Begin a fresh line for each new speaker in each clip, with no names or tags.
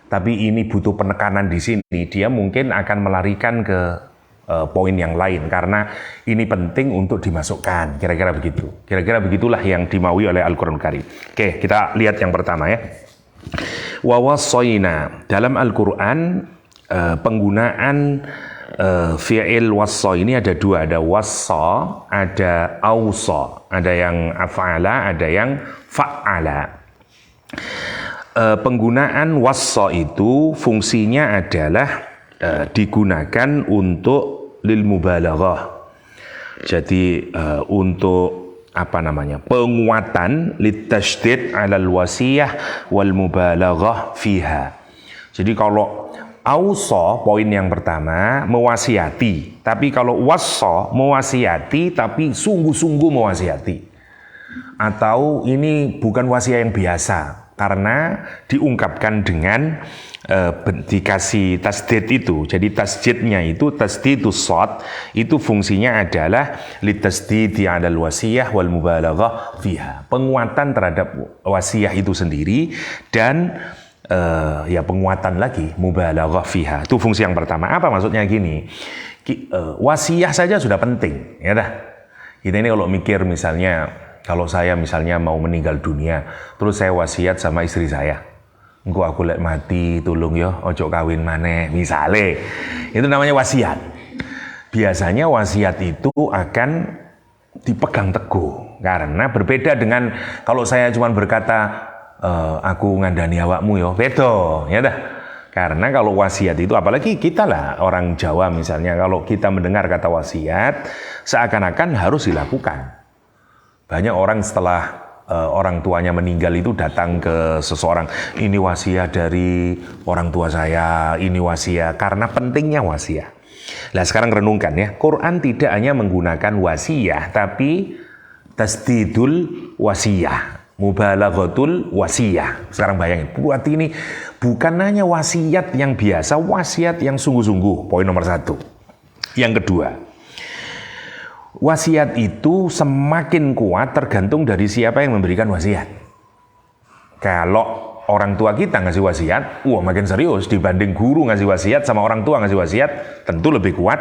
tapi ini butuh penekanan di sini, dia mungkin akan melarikan ke poin yang lain karena ini penting untuk dimasukkan. Kira-kira begitu. Kira-kira begitulah yang dimaui oleh Al-Qur'an Karim. Oke, kita lihat yang pertama ya. Wa wassaina. Dalam Al-Qur'an penggunaan fi'il wassa ini ada dua, ada wassa, ada ausa, ada yang af'ala, ada yang fa'ala. Penggunaan wassa itu fungsinya adalah digunakan untuk lil mubalaghah. Jadi untuk penguatan litasydid 'alal wasiyah wal mubalaghah fiha. Jadi kalau ausa poin yang pertama mewasiati, tapi kalau wassa mewasiati tapi sungguh-sungguh mewasiati. Atau ini bukan wasiat yang biasa karena diungkapkan dengan dikasih tasdid itu. Jadi tasdidnya itu tasdidus shad itu fungsinya adalah litasdidi 'alal wasiyah wal mubalaghah fiha. Penguatan terhadap wasiyah itu sendiri dan penguatan lagi mubalaghah fiha. Itu fungsi yang pertama. Apa maksudnya gini? Wasiyah saja sudah penting, ya dah. Kita ini kalau mikir misalnya kalau saya misalnya mau meninggal dunia, terus saya wasiat sama istri saya. Engko aku lek mati tulung yo ojo kawin maneh misale. Itu namanya wasiat. Biasanya wasiat itu akan dipegang teguh karena berbeda dengan kalau saya cuma berkata aku ngandani awakmu yo, beda, ya dah. Karena kalau wasiat itu apalagi kita lah orang Jawa misalnya kalau kita mendengar kata wasiat seakan-akan harus dilakukan. Banyak orang setelah orang tuanya meninggal itu datang ke seseorang, ini wasiat dari orang tua saya, ini wasiat, karena pentingnya wasiat. Nah sekarang renungkan ya, Quran tidak hanya menggunakan wasiat, tapi tasdidul wasiyah, mubalaghatul wasiyah. Sekarang bayangin, buat ini bukan hanya wasiat yang biasa, wasiat yang sungguh-sungguh, poin nomor 1. Yang kedua, wasiat itu semakin kuat tergantung dari siapa yang memberikan wasiat. Kalau orang tua kita ngasih wasiat, makin serius dibanding guru ngasih wasiat sama orang tua ngasih wasiat, tentu lebih kuat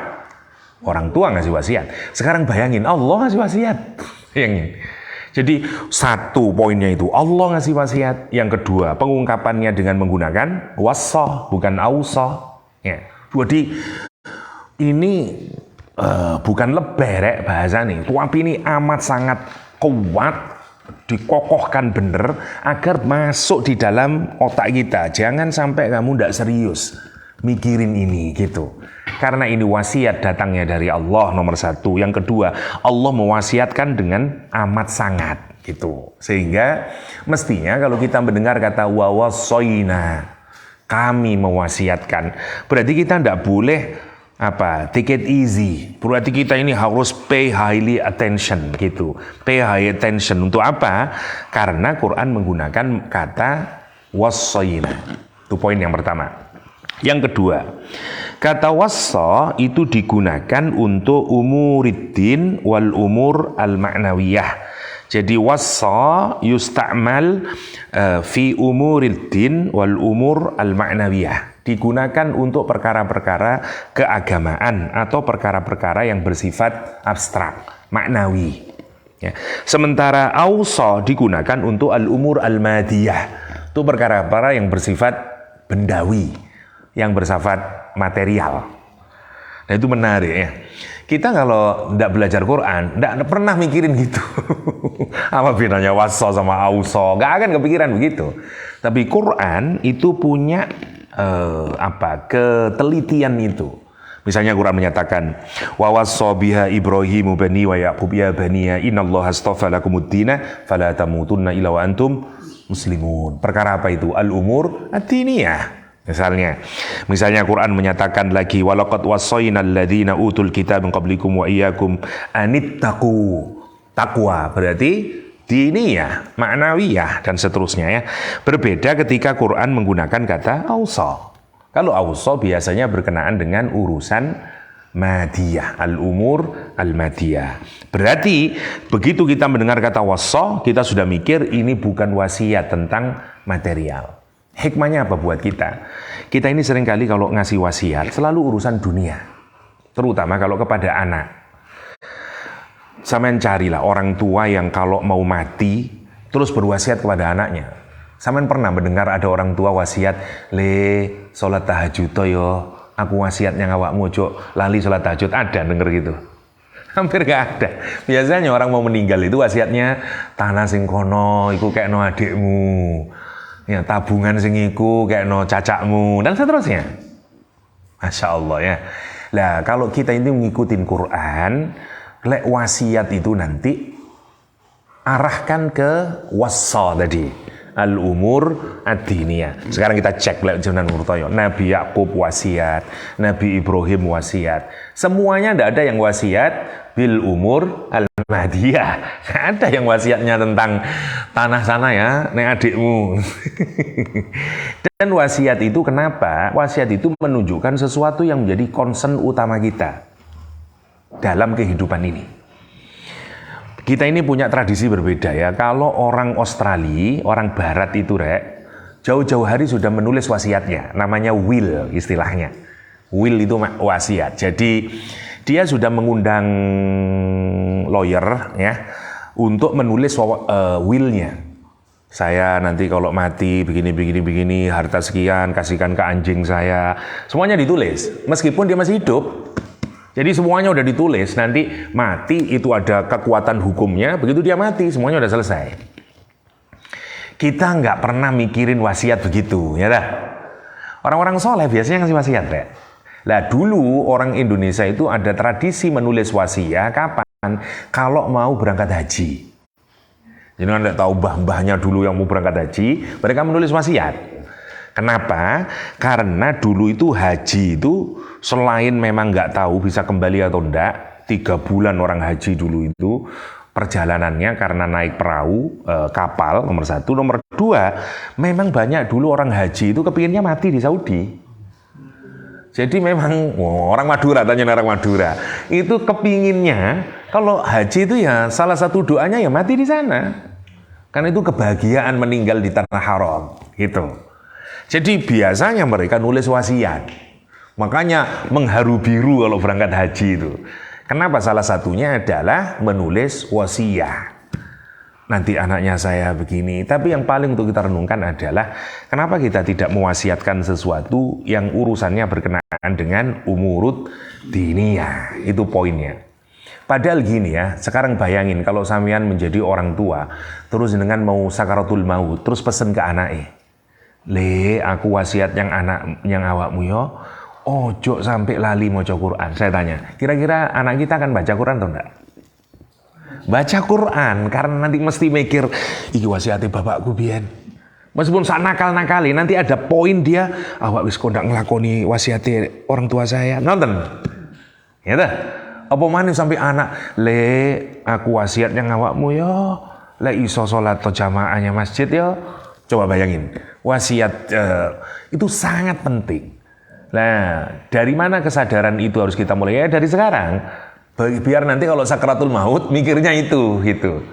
orang tua ngasih wasiat. Sekarang bayangin Allah ngasih wasiat. Jadi satu poinnya itu Allah ngasih wasiat. Yang kedua pengungkapannya dengan menggunakan wassa bukan ausa. Ya. Jadi ini bukan leberek bahasa nih, tapi ini amat sangat kuat, dikokohkan bener agar masuk di dalam otak kita. Jangan sampai kamu tidak serius mikirin ini gitu. Karena ini wasiat datangnya dari Allah nomor 1. Yang kedua, Allah mewasiatkan dengan amat sangat gitu. Sehingga mestinya kalau kita mendengar kata wa wassaina, kami mewasiatkan, berarti kita tidak boleh take it easy. Berarti kita ini harus pay highly attention gitu. Pay high attention untuk apa? Karena Quran menggunakan kata wassaina. Itu poin yang pertama. Yang kedua, kata wassa itu digunakan untuk umuriddin wal umur al-ma'nawiyah. Jadi wassa yusta'mal fi umuriddin wal umur al-ma'nawiyah. Digunakan untuk perkara-perkara keagamaan atau perkara-perkara yang bersifat abstrak, maknawi. Ya. Sementara ausa digunakan untuk al-umur al-madiyah. Itu perkara-perkara yang bersifat bendawi, yang bersifat material. Nah itu menarik ya. Kita kalau tidak belajar Quran, tidak pernah mikirin gitu. Apa bedanya wassa sama ausa? Gak akan kepikiran begitu. Tapi Quran itu punya ketelitian itu. Misalnya Quran menyatakan wa wassa biha Ibrahimu bani wa Yaqub ya baniya innallaha astafa lakumuddina fala tamutunna illa wa antum muslimun. Perkara apa itu? Al-umur ad-diniyah. Misalnya Quran menyatakan lagi walaqad wassaynal ladzina utul kitab min qablikum wa iyyakum anittaqu. Takwa berarti diniyah, ma'nawiyah dan seterusnya ya. Berbeda ketika Quran menggunakan kata ausa. Kalau ausa biasanya berkenaan dengan urusan madiyah, al-umur al-madiyah. Berarti begitu kita mendengar kata wassa, kita sudah mikir ini bukan wasiat tentang material. Hikmahnya apa buat kita? Kita ini seringkali kalau ngasih wasiat selalu urusan dunia. Terutama kalau kepada anak. Sampean carilah orang tua yang kalau mau mati terus berwasiat kepada anaknya. Sampean pernah mendengar ada orang tua wasiat, "Le, sholat tahajud to yo. Aku wasiatnya ngawakmu cuk, lali sholat tahajud." Ada denger gitu? Hampir gak ada. Biasanya orang mau meninggal itu wasiatnya, tanah sing kono iku kekno adikmu. Ya, tabungan sing iku kekno cacakmu dan seterusnya. Masya Allah ya. Nah, kalau kita ini mengikutin Quran, lek wasiat itu nanti arahkan ke wassa tadi, al-umur ad-diniyah. Sekarang kita cek lek jenengan Murtoyo. Nabi Yakub wasiat, Nabi Ibrahim wasiat. Semuanya tidak ada yang wasiat bil umur al-madiyah. Ada yang wasiatnya tentang tanah sana ya, nek adikmu. Dan wasiat itu kenapa? Wasiat itu menunjukkan sesuatu yang menjadi concern utama kita dalam kehidupan ini. Kita ini punya tradisi berbeda ya. Kalau orang Australia, orang Barat itu jauh-jauh hari sudah menulis wasiatnya. Namanya will istilahnya. Will itu wasiat. Jadi dia sudah mengundang lawyer ya untuk menulis willnya. Saya nanti kalau mati begini, harta sekian kasihkan ke anjing saya. Semuanya ditulis, meskipun dia masih hidup. Jadi semuanya udah ditulis, nanti mati itu ada kekuatan hukumnya, begitu dia mati semuanya udah selesai. Kita nggak pernah mikirin wasiat begitu, ya dah. Orang-orang soleh biasanya ngasih wasiat, ya. Lah dulu orang Indonesia itu ada tradisi menulis wasiat kapan? Kalau mau berangkat haji. Jadi anda tahu mbah-mbahnya dulu yang mau berangkat haji, mereka menulis wasiat. Kenapa? Karena dulu itu haji itu selain memang nggak tahu bisa kembali atau enggak, 3 bulan orang haji dulu itu perjalanannya karena naik perahu, kapal, nomor 1. Nomor 2, memang banyak dulu orang haji itu kepinginnya mati di Saudi. Jadi memang orang Madura, tanya orang Madura, itu kepinginnya kalau haji itu ya salah satu doanya ya mati di sana. Karena itu kebahagiaan meninggal di tanah haram, gitu. Jadi biasanya mereka nulis wasiat. Makanya mengharu biru kalau berangkat haji itu. Kenapa? Salah satunya adalah menulis wasiat. Nanti anaknya saya begini. Tapi yang paling untuk kita renungkan adalah kenapa kita tidak mewasiatkan sesuatu yang urusannya berkenaan dengan umurud diniyah. Itu poinnya. Padahal gini ya, sekarang bayangin kalau sampean menjadi orang tua, terus dengan mau sakaratul maut, terus pesen ke anaknya, "Le, aku wasiat yang awakmu yo, ojo sampai lali maca Quran." Saya tanya, kira-kira anak kita akan baca Quran atau enggak? Baca Quran, karena nanti mesti mikir, iki wasiatnya bapakku biyen. Meskipun sak nakal-nakali, nanti ada poin dia, awak wis kok ndak nglakoni wasiatnya orang tua saya. Nonton. Ya dah. Apa maneh sampai anak, "Le, aku wasiat yang awakmu yo, le iso salat to jamaahnya masjid yo." Coba bayangin, wasiat itu sangat penting. Nah, dari mana kesadaran itu harus kita mulai? Ya dari sekarang. Biar nanti kalau sakratul maut mikirnya itu gitu.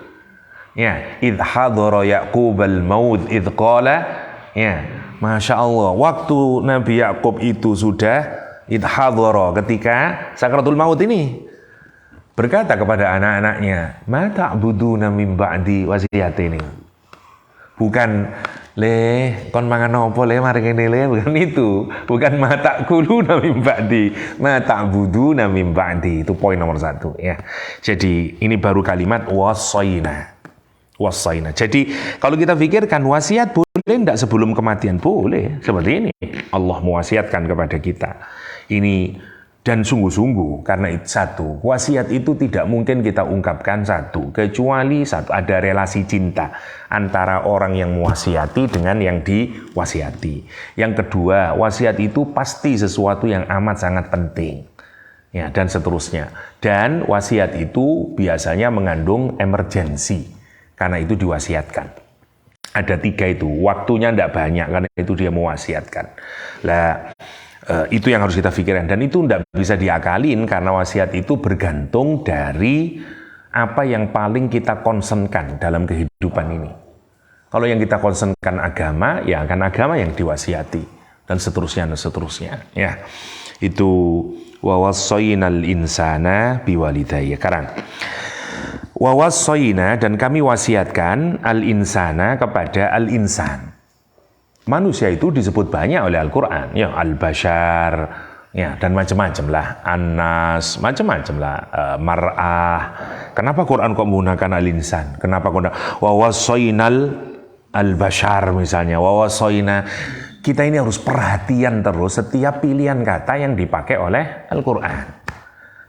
Ya, idh hadara Yaqubal maut idh qala, ya, Masya Allah, waktu Nabi Yakub itu sudah idh hadara, ketika sakratul maut ini berkata kepada anak-anaknya, "Ma ta'buduna min ba'di," wasiat ini. Bukan, "Le, kon mangan opo le mari kene le," bukan itu. Bukan ma ta'kuluna min ba'di, ma ta'buduna min ba'di. Itu poin nomor 1 ya. Jadi ini baru kalimat wasaina. Wasaina. Jadi kalau kita pikirkan wasiat boleh enggak sebelum kematian? Boleh. Seperti ini. Allah mewasiatkan kepada kita. Ini dan sungguh-sungguh, karena itu satu, wasiat itu tidak mungkin kita ungkapkan kecuali ada relasi cinta antara orang yang mewasiati dengan yang diwasiati. Yang kedua, wasiat itu pasti sesuatu yang amat sangat penting. Ya, dan seterusnya. Dan wasiat itu biasanya mengandung emergensi, karena itu diwasiatkan. Ada 3 itu, waktunya tidak banyak, karena itu dia mewasiatkan. Lah, itu yang harus kita pikirkan, dan itu tidak bisa diakalin karena wasiat itu bergantung dari apa yang paling kita concernkan dalam kehidupan ini. Kalau yang kita concernkan agama, ya akan agama yang diwasiati dan seterusnya dan seterusnya. Ya, itu wawassoinal insana biwalidayya. Sekarang wawassoina, dan kami wasiatkan al insana kepada al insan. Manusia itu disebut banyak oleh Al-Quran, ya al-bashar, ya dan macam-macam lah, anas, macam-macam lah, mar'ah. Kenapa Quran kok menggunakan al-insan? Kenapa wawassoinal al-bashar misalnya, wawassoina? Kita ini harus perhatian terus setiap pilihan kata yang dipakai oleh Al-Quran.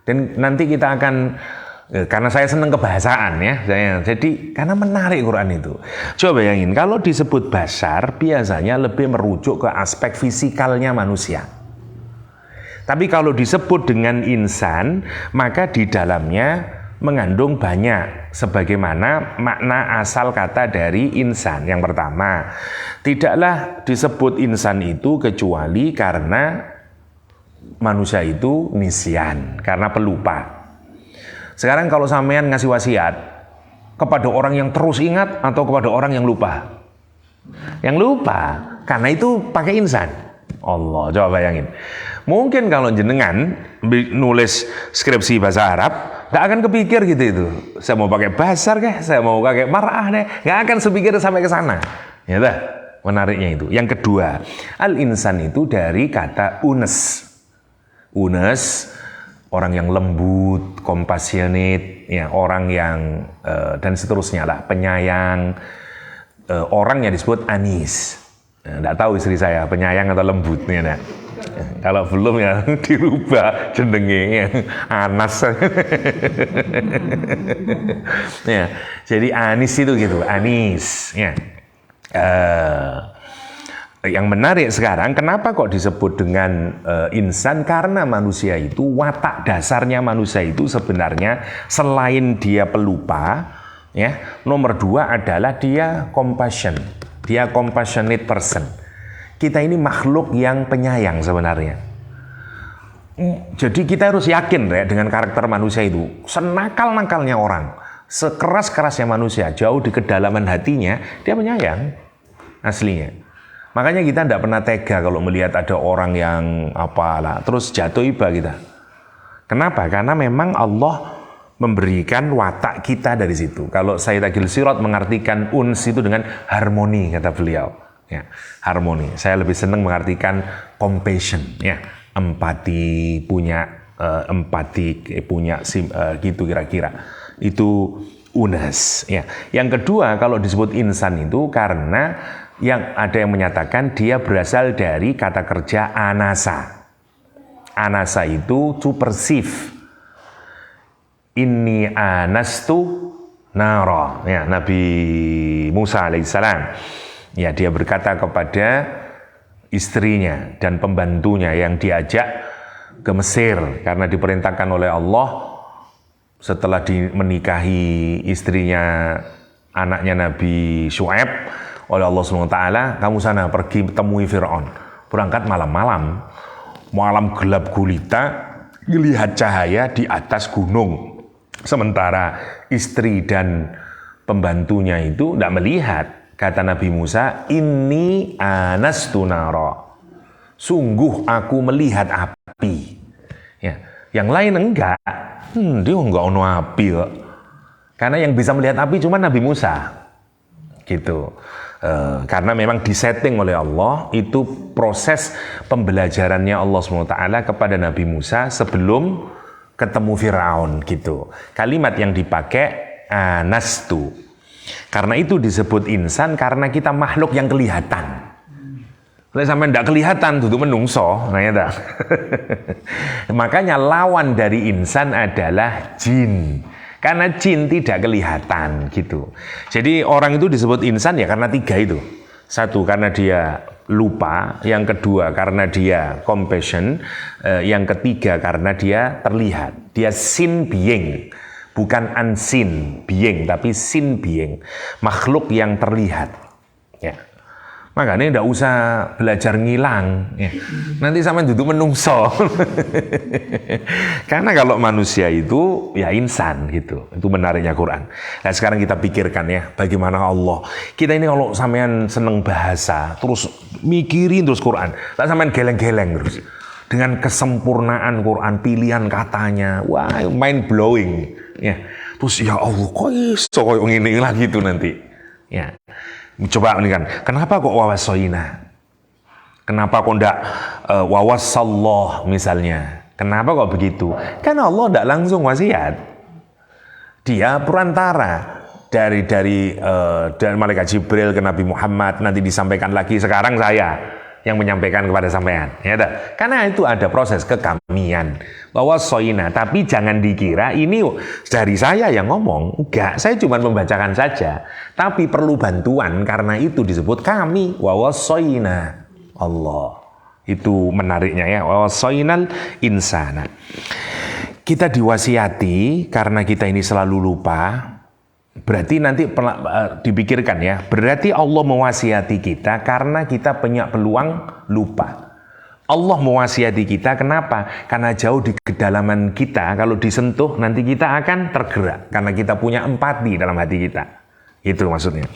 Dan nanti kita akan, karena saya senang kebahasaan ya, jadi karena menarik Quran itu. Coba bayangin, kalau disebut basar biasanya lebih merujuk ke aspek fisikalnya manusia. Tapi kalau disebut dengan insan, maka di dalamnya mengandung banyak, sebagaimana makna asal kata dari insan. Yang pertama, tidaklah disebut insan itu kecuali karena manusia itu nisyan, karena pelupa. Sekarang kalau sampean ngasih wasiat kepada orang yang terus ingat atau kepada orang yang lupa? Yang lupa, karena itu pakai insan. Allah, coba bayangin. Mungkin kalau jenengan nulis skripsi bahasa Arab, gak akan kepikir gitu itu. Saya mau pakai basar kah? Saya mau pakai mar'ah deh. Gak akan sepikir sampai ke sana. Ya dah, menariknya itu. Yang kedua, al-insan itu dari kata unes. Unes, orang yang lembut, compassionate, ya, orang yang dan seterusnya lah, penyayang. Orang yang disebut anis. Nggak tahu istri saya penyayang atau lembut nih, nah. Kalau belum ya dirubah jenenge Anas. Ya, jadi Anis itu gitu, Anis. Ya. Yang menarik sekarang, kenapa kok disebut dengan insan? Karena manusia itu, watak dasarnya manusia itu sebenarnya selain dia pelupa, ya, nomor dua adalah dia compassion, dia compassionate person. Kita ini makhluk yang penyayang sebenarnya. Jadi kita harus yakin ya, dengan karakter manusia itu, senakal-nakalnya orang, sekeras-kerasnya manusia, jauh di kedalaman hatinya, dia penyayang aslinya. Makanya kita tidak pernah tega kalau melihat ada orang yang apalah, terus jatuh iba kita. Kenapa? Karena memang Allah memberikan watak kita dari situ. Kalau Sayyid Agil Sirot mengartikan uns itu dengan harmoni, kata beliau. Ya, harmoni. Saya lebih senang mengartikan compassion, ya, empati, punya gitu kira-kira. Itu unas, ya. Yang kedua, kalau disebut insan itu karena yang ada yang menyatakan dia berasal dari kata kerja anasa. Anasa itu to perceive. Inni anastu nara, ya, Nabi Musa alaihissalam. Ya, dia berkata kepada istrinya dan pembantunya yang diajak ke Mesir karena diperintahkan oleh Allah setelah menikahi istrinya, anaknya Nabi Syuaib, oleh Allah SWT, kamu sana pergi temui Fir'aun. Berangkat malam-malam, malam gelap gulita, lihat cahaya di atas gunung. Sementara istri dan pembantunya itu tidak melihat. Kata Nabi Musa, inni anastu nara. Sungguh aku melihat api. Ya, yang lain enggak. Dia enggak ono api kok. Karena yang bisa melihat api cuma Nabi Musa. Gitu. Karena memang disetting oleh Allah, itu proses pembelajarannya Allah SWT kepada Nabi Musa sebelum ketemu Fir'aun gitu. Kalimat yang dipakai anastu. Karena itu disebut insan, karena kita makhluk yang kelihatan. Kalau sampai tidak kelihatan, itu menungso. Nah, ya. Makanya lawan dari insan adalah jin. Karena jin tidak kelihatan gitu. Jadi orang itu disebut insan ya karena tiga itu. Satu, karena dia lupa. Yang kedua, karena dia compassion. Yang ketiga, karena dia terlihat. Dia seen being. Bukan unseen being, tapi seen being. Makhluk yang terlihat. Ya. Makanya ndak usah belajar ngilang, ya. Nanti sampai duduk menungso. Karena kalau manusia itu ya insan gitu. Itu menariknya Quran. Nah sekarang kita pikirkan ya, bagaimana Allah. Kita ini kalau sampean seneng bahasa, terus mikirin terus Quran, tak sampean geleng-geleng terus. Dengan kesempurnaan Quran, pilihan katanya, wah mind blowing, ya. Terus ya Allah, kok iso koyo ngene lagi tuh nanti, ya. Coba ini kan, kenapa kok wawasoina? Kenapa kok ndak wawasallah misalnya? Kenapa kok begitu? Karena Allah ndak langsung wasiat. Dia perantara dari malaikat Jibril ke Nabi Muhammad, nanti disampaikan lagi. Sekarang saya yang menyampaikan kepada sampean, ya dah. Karena itu ada proses kekamian, wawasoina. Tapi jangan dikira ini dari saya yang ngomong, enggak. Saya cuma membacakan saja. Tapi perlu bantuan karena itu disebut kami, wawasoina Allah. Itu menariknya ya, wawasoinal insana. Kita diwasiati karena kita ini selalu lupa. Berarti nanti dipikirkan ya, berarti Allah mewasiati kita karena kita punya peluang lupa. Allah mewasiati kita kenapa? Karena jauh di kedalaman kita, kalau disentuh nanti kita akan tergerak. Karena kita punya empati dalam hati kita. Itu maksudnya.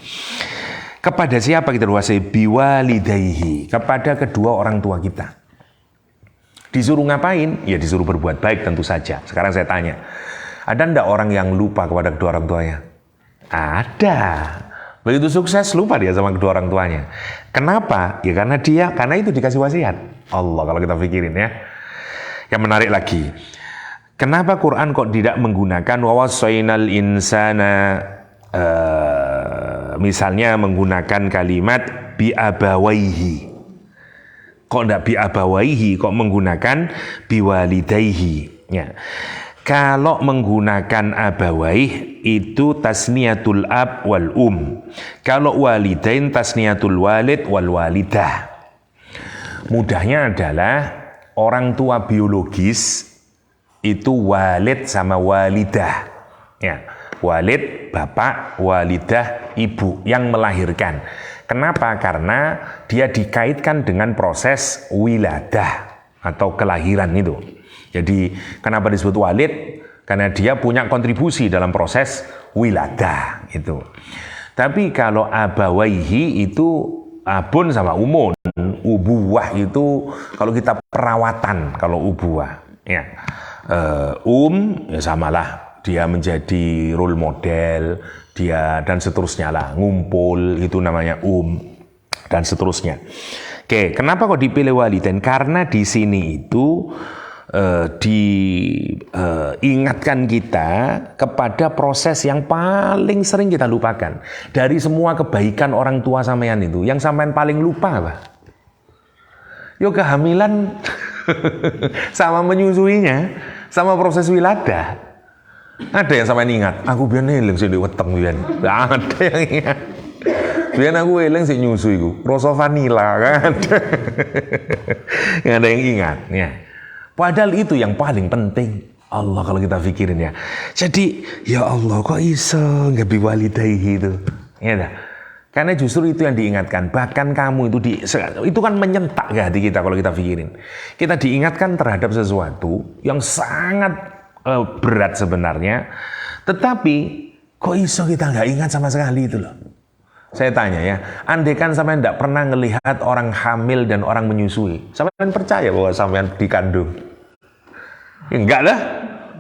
Kepada siapa kita diwasiati? Biwalidayhi. Kepada kedua orang tua kita. Disuruh ngapain? Ya disuruh berbuat baik tentu saja. Sekarang saya tanya, ada ndak orang yang lupa kepada kedua orang tuanya? Ada. Begitu sukses lupa dia sama kedua orang tuanya. Kenapa? Ya karena itu dikasih wasiat. Allah kalau kita pikirin ya. Yang menarik lagi. Kenapa Quran kok tidak menggunakan wawasainal insana misalnya menggunakan kalimat biabawaihi. Kok enggak biabawaihi, kok menggunakan biwalidayhi. Ya. Kalau menggunakan abawaih itu tasniyatul ab wal Kalau walidain tasniyatul walid wal walidah. Mudahnya adalah orang tua biologis itu walid sama walidah. Ya, walid bapak, walidah ibu yang melahirkan. Kenapa? Karena dia dikaitkan dengan proses wiladah atau kelahiran itu. Jadi kenapa disebut walid? Karena dia punya kontribusi dalam proses wiladah itu. Tapi kalau abawaihi itu abun sama umun. Ubuwah itu kalau kita perawatan, kalau ubuwah ya. Ya samalah, dia menjadi role model, dia dan seterusnya lah, ngumpul itu namanya dan seterusnya. Oke, kenapa kok dipilih walidain? Karena di sini itu diingatkan kita kepada proses yang paling sering kita lupakan. Dari semua kebaikan orang tua sampean itu, yang sampean paling lupa apa? Yo kehamilan sama menyusuinya, sama proses wiladah. Ada yang sampean ingat? Aku biyen eling sing weteng biyen. Ada yang ingat. Biyen aku eling sing nyusu iku, rasa vanila kan. Ada yang ingat ya. Padahal itu yang paling penting. Allah kalau kita pikirin ya. Jadi ya Allah kok iso nggak biwalidayhi itu. Ya dah. Karena justru itu yang diingatkan. Bahkan kamu itu kan menyentak ke hati kita kalau kita pikirin. Kita diingatkan terhadap sesuatu yang sangat berat sebenarnya. Tetapi kok iso kita nggak ingat sama sekali itu loh. Saya tanya ya, andaikan sampean tidak pernah melihat orang hamil dan orang menyusui, sampean percaya bahwa sampean dikandung? Ya, enggak lah,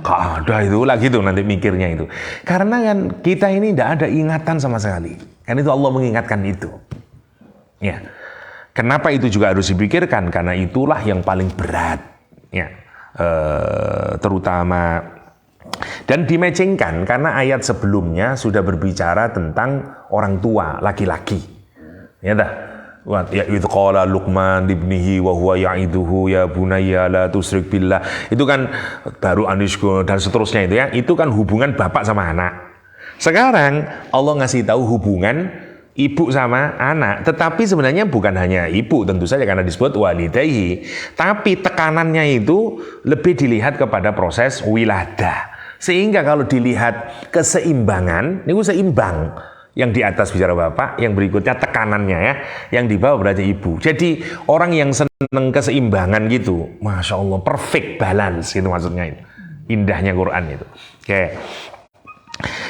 gak ada itu lagi tuh nanti mikirnya itu. Karena kan kita ini tidak ada ingatan sama sekali. Kan itu Allah mengingatkan itu. Ya, kenapa itu juga harus dipikirkan? Karena itulah yang paling berat. Ya, terutama. Dan dimecengkan karena ayat sebelumnya sudah berbicara tentang orang tua laki-laki. Ya dah. Ya idz qala Luqman libnihi wa huwa ya'iduhu ya bunayya la tusyrik billah. Itu kan baru anishku dan seterusnya itu ya. Itu kan hubungan bapak sama anak. Sekarang Allah ngasih tahu hubungan ibu sama anak, tetapi sebenarnya bukan hanya ibu tentu saja karena disebut walidayhi, tapi tekanannya itu lebih dilihat kepada proses wiladah. Sehingga kalau dilihat keseimbangan, ini seimbang. Yang di atas bicara bapak, yang berikutnya tekanannya ya, yang di bawah berarti ibu. Jadi orang yang seneng keseimbangan gitu, masya Allah, perfect balance gitu maksudnya itu. Indahnya Quran itu. Oke.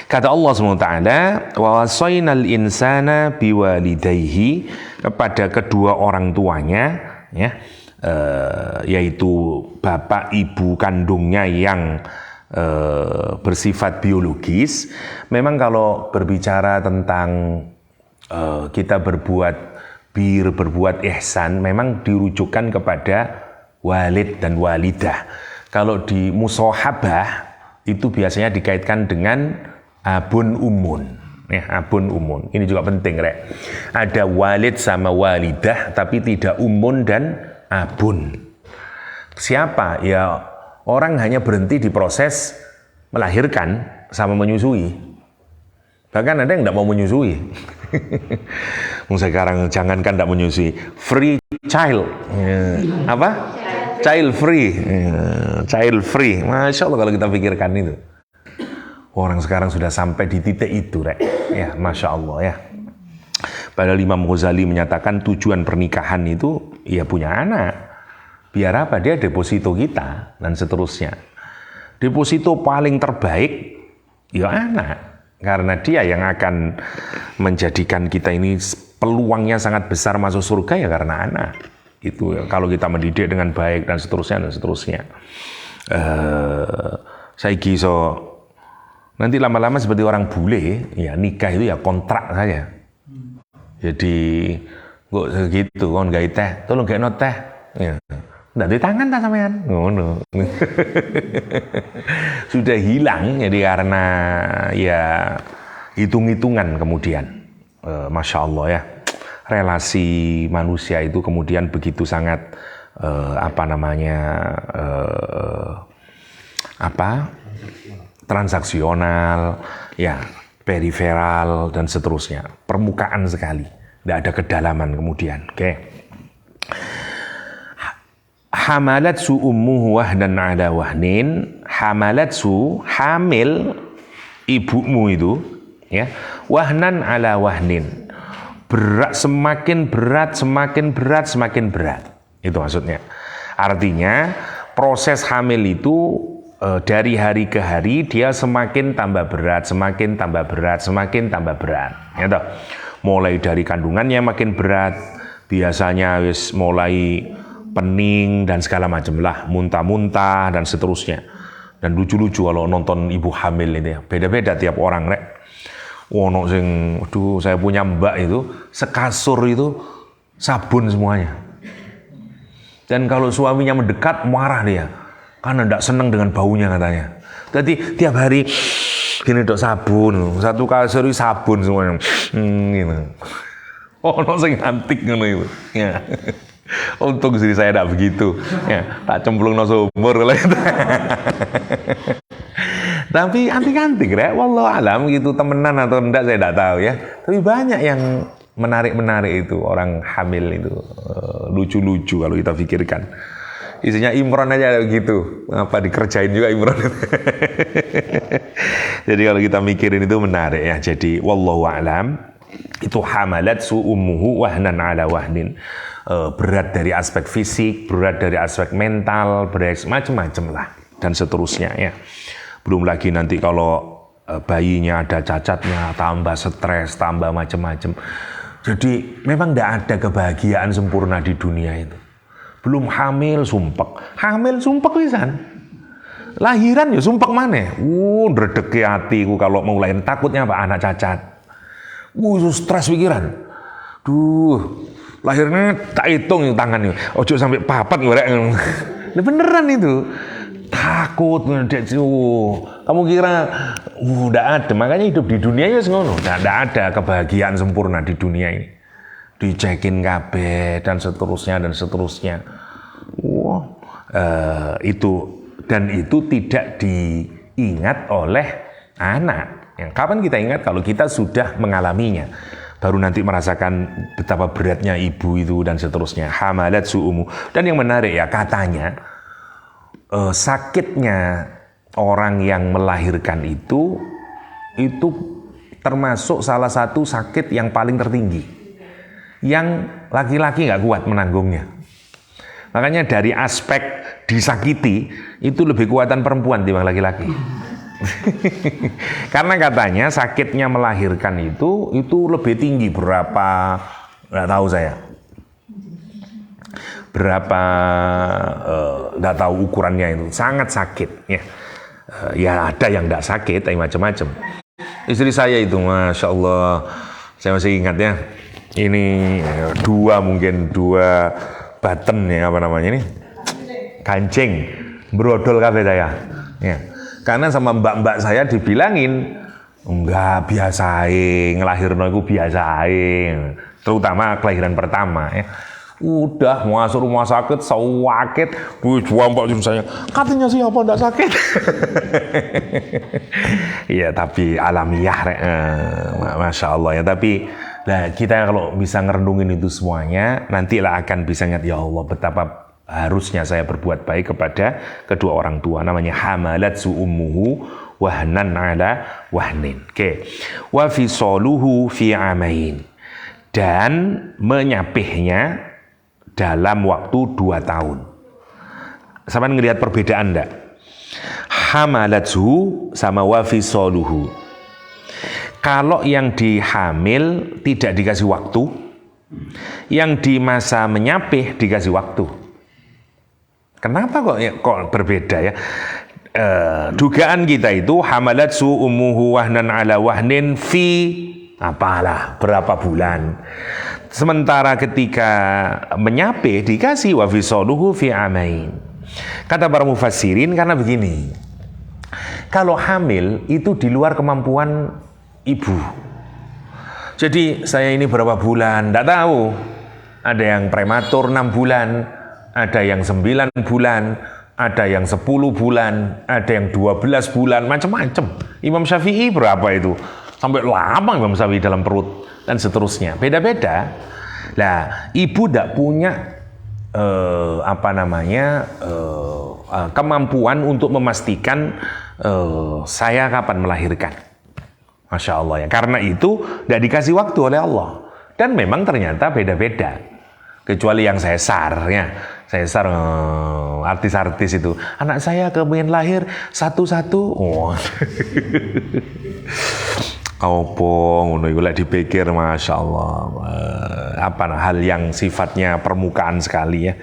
Kata Allah SWT, wa wasainal insana biwalidayhi, kepada kedua orang tuanya, ya, yaitu bapak ibu kandungnya yang bersifat biologis. Memang kalau berbicara tentang kita berbuat ihsan, memang dirujukan kepada walid dan walidah. Kalau di musohabah itu biasanya dikaitkan dengan abun umun. Ya, abun umun. Ini juga penting, Rek. Ada walid sama walidah, tapi tidak umun dan abun. Siapa? Ya, orang hanya berhenti di proses melahirkan sama menyusui. Bahkan ada yang tidak mau menyusui. Sekarang jangankan tidak menyusui, free child. Apa? Child free. Child free. Masya Allah kalau kita pikirkan itu. Orang sekarang sudah sampai di titik itu, Rek. Ya, Masya Allah ya. Padahal Imam Ghazali menyatakan tujuan pernikahan itu ya punya anak. Biar apa? Dia deposito kita dan seterusnya. Deposito paling terbaik ya anak, karena dia yang akan menjadikan kita ini peluangnya sangat besar masuk surga ya karena anak. Itu kalau kita mendidik dengan baik dan seterusnya dan seterusnya. Saya so nanti lama-lama seperti orang bule, ya nikah itu ya kontrak saja. Jadi kok segitu kon gawe teh, tolong gawe teh. Ya. Nggak di tangan tak sampean, ngono. Sudah hilang, jadi karena ya hitung-hitungan kemudian, masya Allah ya, relasi manusia itu kemudian begitu sangat transaksional, ya periferal dan seterusnya, permukaan sekali, tidak ada kedalaman kemudian. Oke. Hamalatsu ummuhu wahnan ala wahnin. Hamalatsu, hamil ibumu itu ya, wahnan ala wahnin, berat semakin berat semakin berat semakin berat, itu maksudnya. Artinya proses hamil itu dari hari ke hari dia semakin tambah berat, semakin tambah berat, semakin tambah berat, ya toh. Mulai dari kandungannya makin berat, biasanya wis mulai pening dan segala macam lah, muntah-muntah dan seterusnya. Dan lucu-lucu kalau nonton ibu hamil ini ya, beda-beda tiap orang, Rek. Wono sing, aduh, saya punya mbak itu sekasur itu sabun semuanya. Dan kalau suaminya mendekat marah dia, karena tidak senang dengan baunya katanya. Jadi tiap hari gini dok sabun, satu kasur itu sabun semuanya. Gitu. Ono sing antik ngono itu. Ya. Untung istri saya tidak begitu, ya, tak cemplung no sumur kalau itu. Tapi antik-antik, Rek, wallahu alam gitu, temenan atau enggak saya tidak tahu ya. Tapi banyak yang menarik-menarik itu, orang hamil itu lucu-lucu kalau kita pikirkan. Isinya Imron aja begitu, apa dikerjain juga Imron. Jadi kalau kita mikirin itu menarik ya. Jadi wallahu alam, itu hamalatsu ummuhu wahnan ala wahnin. Berat dari aspek fisik, berat dari aspek mental, berat macam-macam lah dan seterusnya ya. Belum lagi nanti kalau bayinya ada cacatnya, tambah stres, tambah macam-macam. Jadi memang tidak ada kebahagiaan sempurna di dunia itu. Belum hamil sumpek, pisan. Lahiran ya sumpek maneh. Ndredeke hatiku kalau mau lahiran, takutnya apa? Anak cacat. Stres pikiran. Lahirnya tak hitung yang tangannya. Ojo sampai papat ngorek. Nah, beneran itu. Takut kamu kira udah ada, makanya hidup di dunia ya ngono. Tidak ada kebahagiaan sempurna di dunia ini. Dicekin kabeh dan seterusnya dan seterusnya. Itu tidak diingat oleh anak. Yang kapan kita ingat? Kalau kita sudah mengalaminya. Baru nanti merasakan betapa beratnya ibu itu dan seterusnya. Hamalatsu ummu. Dan yang menarik ya, katanya sakitnya orang yang melahirkan itu termasuk salah satu sakit yang paling tertinggi, yang laki-laki nggak kuat menanggungnya. Makanya dari aspek disakiti itu lebih kuatan perempuan dibanding laki-laki. Karena katanya sakitnya melahirkan itu lebih tinggi berapa, nggak tahu saya. Berapa nggak tahu ukurannya, itu sangat sakit ya. Ya ada yang nggak sakit, tapi macam-macam. Istri saya itu, masya Allah, saya masih ingat ya. Ini dua button ya, apa namanya ini, kancing, brodol kafe saya. Ya. Karena sama mbak-mbak saya dibilangin enggak biasain, ngelahirno itu biasain, terutama kelahiran pertama ya. Udah masuk rumah sakit sakit, jual mbak saya, katanya siapa enggak sakit. Iya tapi alamiah, masya Allah ya. Tapi nah, kita kalau bisa ngerendungin itu semuanya, nantilah akan bisa ingat, ya Allah betapa harusnya saya berbuat baik kepada kedua orang tua. Namanya hamalat ummuhu wahnan ala wahnin. Oke. Wa fisaluhu fi amain. Dan menyapihnya dalam waktu 2 tahun. Sampai ngelihat perbedaan enggak? Hamalathu sama wa fisaluhu. Kalau yang dihamil tidak dikasih waktu, yang di masa menyapih dikasih waktu. Kenapa kok berbeda ya? Dugaan kita itu hamalatsu ummuhu wahnan ala wahnin fi apalah berapa bulan. Sementara ketika menyapih dikasih wa fisaluhu fi amain. Kata para mufassirin karena begini. Kalau hamil itu di luar kemampuan ibu. Jadi saya ini berapa bulan, enggak tahu. Ada yang prematur 6 bulan, ada yang 9 bulan, ada yang 10 bulan, ada yang 12 bulan, macam-macam. Imam Syafi'i berapa itu? Sampai lama Imam Syafi'i dalam perut dan seterusnya. Beda-beda. Nah, ibu enggak punya kemampuan untuk memastikan saya kapan melahirkan. Masya Allah ya. Karena itu tidak dikasih waktu oleh Allah. Dan memang ternyata beda-beda. Kecuali yang sesar ya. Sesar artis-artis itu. Anak saya kemudian lahir satu-satu. Oh. Apa ngono iku lek dipikir Masya Allah. Hal yang sifatnya permukaan sekali ya.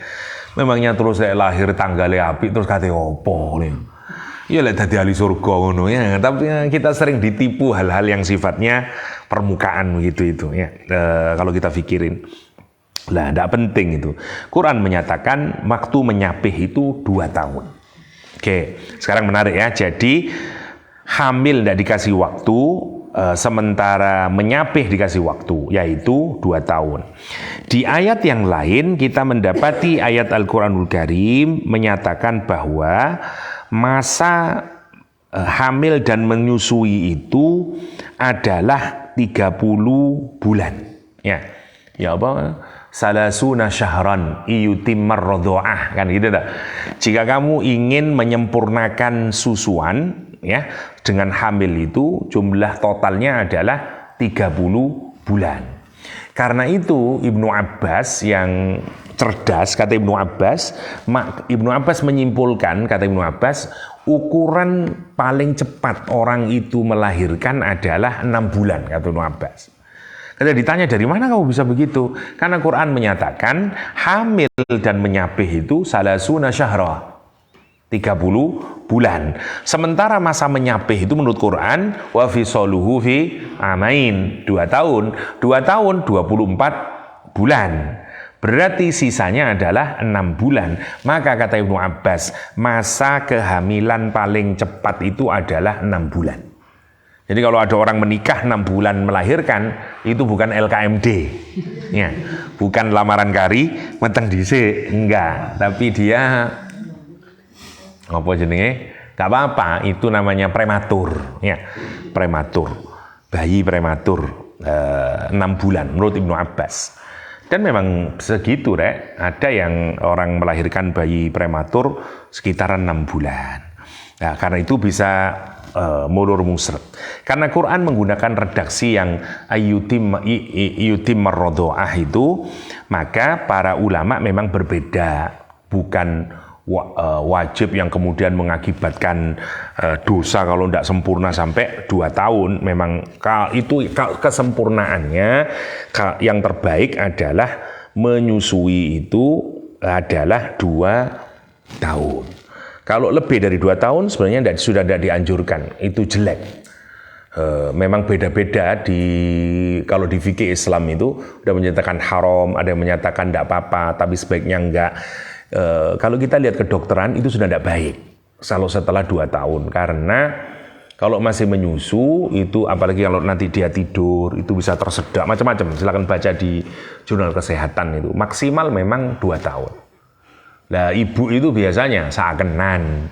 Memangnya terus lahir tanggalnya api terus kate opo nih. Ya lek dadi ahli surga ngono ya, tapi kita sering ditipu hal-hal yang sifatnya permukaan gitu itu ya. Kalau kita pikirin. Lah enggak penting itu. Quran menyatakan waktu menyapih itu 2 tahun. Oke, sekarang menarik ya. Jadi hamil enggak dikasih waktu, sementara menyapih dikasih waktu, yaitu 2 tahun. Di ayat yang lain kita mendapati ayat Al-Quranul Karim menyatakan bahwa masa hamil dan menyusui itu adalah 30 bulan. Ya apa? Salasuna syahran iyutimmar radha'ah, kan gitu dah. Jika kamu ingin menyempurnakan susuan ya, dengan hamil itu jumlah totalnya adalah 30 bulan. Karena itu Ibnu Abbas yang cerdas, kata Ibnu Abbas menyimpulkan, kata Ibnu Abbas, ukuran paling cepat orang itu melahirkan adalah 6 bulan, kata Ibnu Abbas. Ketika ditanya dari mana kamu bisa begitu? Karena Quran menyatakan hamil dan menyapih itu salasuna syahra, 30 bulan. Sementara masa menyapih itu menurut Quran wa fisaluhu fi amain, 2 tahun. 2 tahun 24 bulan. Berarti sisanya adalah 6 bulan. Maka kata Ibnu Abbas, masa kehamilan paling cepat itu adalah 6 bulan. Jadi kalau ada orang menikah 6 bulan melahirkan, itu bukan LKMD. Ya, bukan lamaran kari, meteng dhisik, enggak. Tapi dia apa jenenge? Gak apa-apa, itu namanya prematur, ya. Prematur. Bayi prematur 6 bulan menurut Ibnu Abbas. Dan memang segitu, Rek. Ada yang orang melahirkan bayi prematur sekitaran 6 bulan. Nah, karena itu bisa mulur musret. Karena Quran menggunakan redaksi yang yutim marrodoah itu, maka para ulama memang berbeda, bukan wajib yang kemudian mengakibatkan dosa kalau tidak sempurna sampai 2 tahun. Memang itu kesempurnaannya yang terbaik adalah menyusui itu adalah 2 tahun. Kalau lebih dari 2 tahun sebenarnya sudah tidak dianjurkan, itu jelek. Memang beda-beda kalau di fikih Islam itu udah menyatakan haram, ada yang menyatakan tidak apa-apa, tapi sebaiknya enggak. Kalau kita lihat kedokteran itu sudah tidak baik kalau setelah 2 tahun, karena kalau masih menyusu itu, apalagi kalau nanti dia tidur itu bisa tersedak macam-macam. Silakan baca di jurnal kesehatan itu maksimal memang 2 tahun. Lah ibu itu biasanya seakenan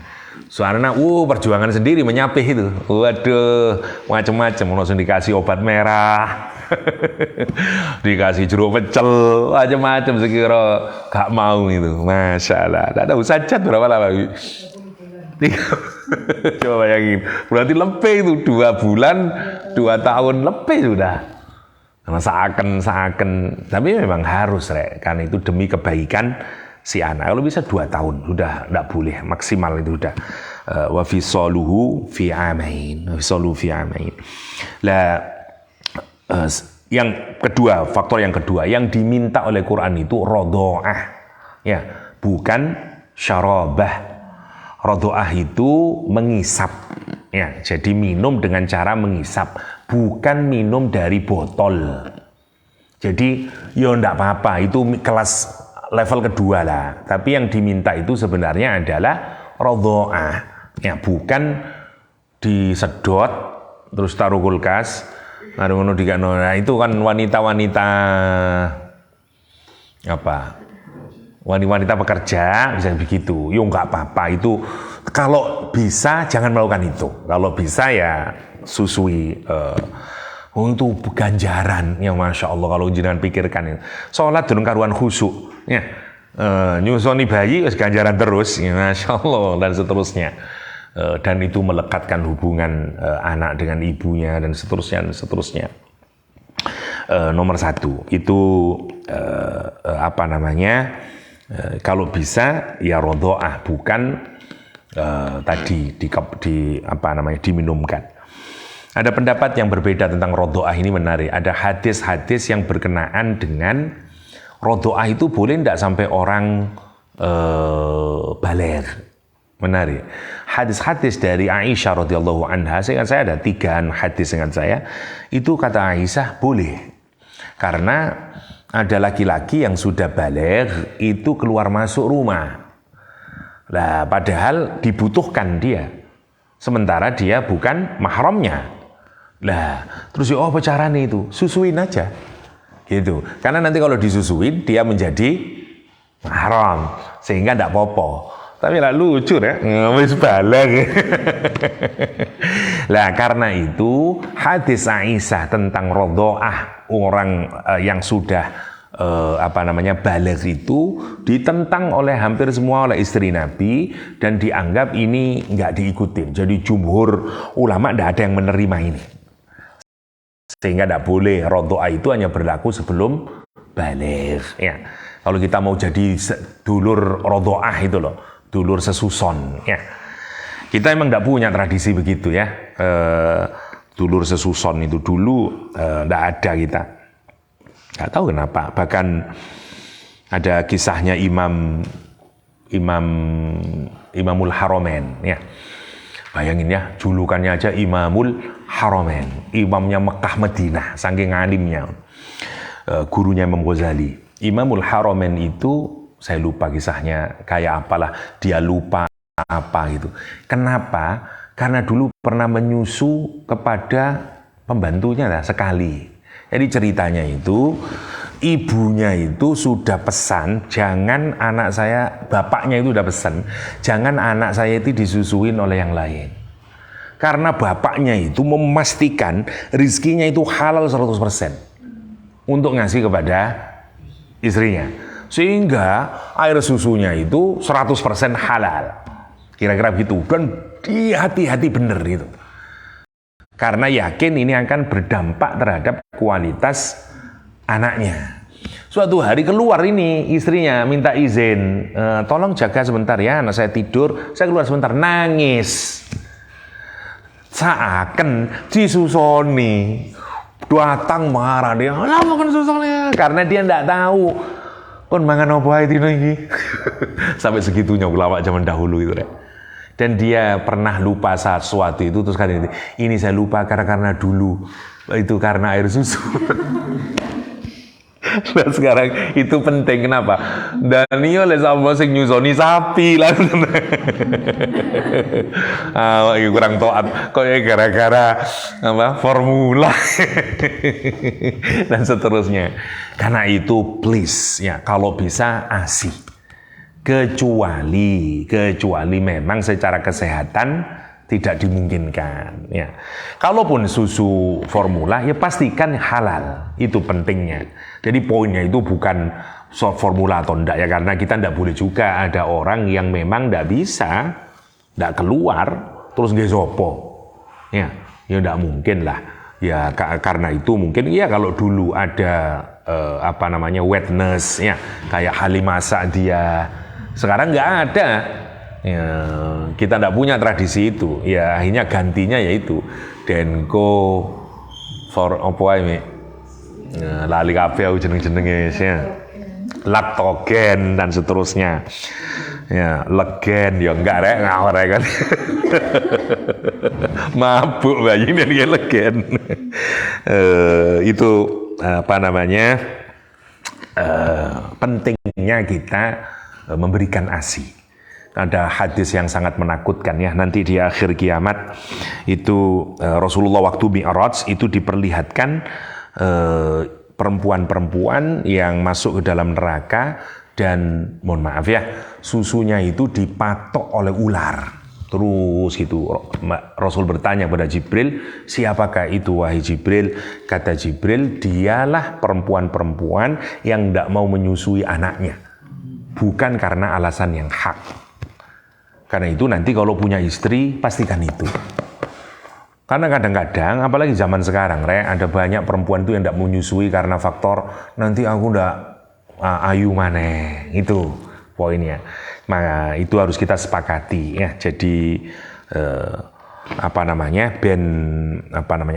soalnya perjuangan sendiri menyapih itu. Waduh, macam-macam, langsung dikasih obat merah. Dikasih jeruk pecel, macam-macam, sekira gak mau itu. Masya Allah. Tidak tahu sajat berapa lama? Coba bayangin, berarti lebih itu 2 bulan, 2 tahun lebih sudah. Karena seakan, tapi memang harus, karena itu demi kebaikan si anak. Kalau bisa 2 tahun sudah tidak boleh, maksimal itu sudah. Wa fisaluhu fi amain. Lah yang kedua, faktor yang kedua yang diminta oleh Quran itu rodho'ah, ya, bukan syarabah. Rodho'ah itu mengisap, ya, jadi minum dengan cara mengisap, bukan minum dari botol. Jadi ya enggak apa-apa, itu kelas level kedua lah. Tapi yang diminta itu sebenarnya adalah rodho'ah, ya, bukan disedot terus taruh kulkas. Nah, itu kan wanita-wanita wanita pekerja bisa begitu. Yo nggak apa-apa itu, kalau bisa jangan melakukan itu. Kalau bisa ya susui. Itu ganjaran ya, Masya Allah, kalau jenengan pikirkan. Sholat durung karuan khusyuk, ya, nyusoni bayi ganjaran terus, ya, Masya Allah, dan seterusnya. Dan itu melekatkan hubungan anak dengan ibunya dan seterusnya. Nomor 1 itu kalau bisa ya rodho'ah, bukan diminumkan. Ada pendapat yang berbeda tentang rodho'ah, ini menarik. Ada hadis-hadis yang berkenaan dengan rodho'ah itu boleh tidak sampai orang baligh. Menarik. Hadis-hadis dari Aisyah radhiyallahu anha, saya ada 3 hadis ingat saya. Itu kata Aisyah boleh. Karena ada laki-laki yang sudah baligh itu keluar masuk rumah. Lah padahal dibutuhkan dia. Sementara dia bukan mahramnya. Lah terus apa caranya itu? Susuin aja. Gitu. Karena nanti kalau disusuin dia menjadi mahram sehingga tidak apa-apa. Tapi lah lucu ya, wis baligh. Lah karena itu hadis Aisyah tentang rodho'ah orang yang sudah baligh itu ditentang oleh hampir semua oleh istri Nabi dan dianggap ini nggak diikutin. Jadi jumhur ulama tidak ada yang menerima ini. Sehingga tidak boleh, rodho'ah itu hanya berlaku sebelum baligh. Ya. Kalau kita mau jadi dulur rodho'ah itu loh, dulur sesuson, ya. Kita emang tidak punya tradisi begitu ya. Dulur sesuson itu dulu tidak ada kita. Nggak tahu kenapa. Bahkan ada kisahnya Imamul Haramain, ya. Bayangin ya, julukannya aja Imamul Haramain, imamnya Mekah Madinah, saking alimnya. Gurunya Imam Ghazali. Imamul Haramain itu saya lupa kisahnya kayak apalah, dia lupa apa gitu. Kenapa? Karena dulu pernah menyusu kepada pembantunya lah sekali. Jadi ceritanya itu ibunya itu sudah pesan, jangan anak saya, bapaknya itu udah pesan, jangan anak saya itu disusuin oleh yang lain. Karena bapaknya itu memastikan rizkinya itu halal 100% untuk ngasih kepada istrinya. Sehingga air susunya itu 100% halal. Kira-kira begitu. Dan dia hati-hati bener itu. karena yakin ini akan berdampak terhadap kualitas anaknya. Suatu hari keluar ini istrinya minta izin, tolong jaga sebentar ya, anak saya tidur, saya keluar sebentar, nangis. Seakan disusoni, datang marah dia, makan susunya, karena dia tidak tahu kon mangan apa itu lagi. Sampai segitunya ulama zaman dahulu itu deh. Dan dia pernah lupa sesuatu itu, terus kali ini saya lupa karena dulu itu karena air susu. Dan sekarang itu penting, kenapa? Dan ini oleh sama sing nyusoni sapi lah. Ini kurang taat kok ya gara-gara apa formula dan seterusnya. Karena itu please ya, kalau bisa ASI. Kecuali memang secara kesehatan tidak dimungkinkan ya. Kalaupun susu formula ya pastikan halal, itu pentingnya. Jadi poinnya itu bukan formula atau enggak ya, karena kita enggak boleh juga ada orang yang memang enggak bisa, enggak keluar terus nggih sopo. Ya enggak mungkin lah. Ya karena itu mungkin ya kalau dulu ada wetness ya kayak Halimah Sa'diyah, sekarang nggak ada. Ya, kita tidak punya tradisi itu. Ya akhirnya gantinya yaitu Denko for apa ini? Lali kabeh jeneng-jenenge ya. Laktogen dan seterusnya. Ya, legen ya enggak rek ngawur kan. Mabuk bayi ini legen. Itu pentingnya kita memberikan ASI. Ada hadis yang sangat menakutkan ya, nanti di akhir kiamat itu Rasulullah waktu Mi'raj itu diperlihatkan perempuan-perempuan yang masuk ke dalam neraka dan mohon maaf ya, susunya itu dipatok oleh ular. Terus gitu Rasul bertanya kepada Jibril, siapakah itu wahai Jibril? Kata Jibril, dialah perempuan-perempuan yang tidak mau menyusui anaknya, bukan karena alasan yang hak. Karena itu nanti kalau punya istri pastikan itu. Karena kadang-kadang apalagi zaman sekarang ada banyak perempuan itu yang tidak menyusui karena faktor nanti aku ndak ayu maneh, itu poinnya. Maka itu harus kita sepakati ya. Jadi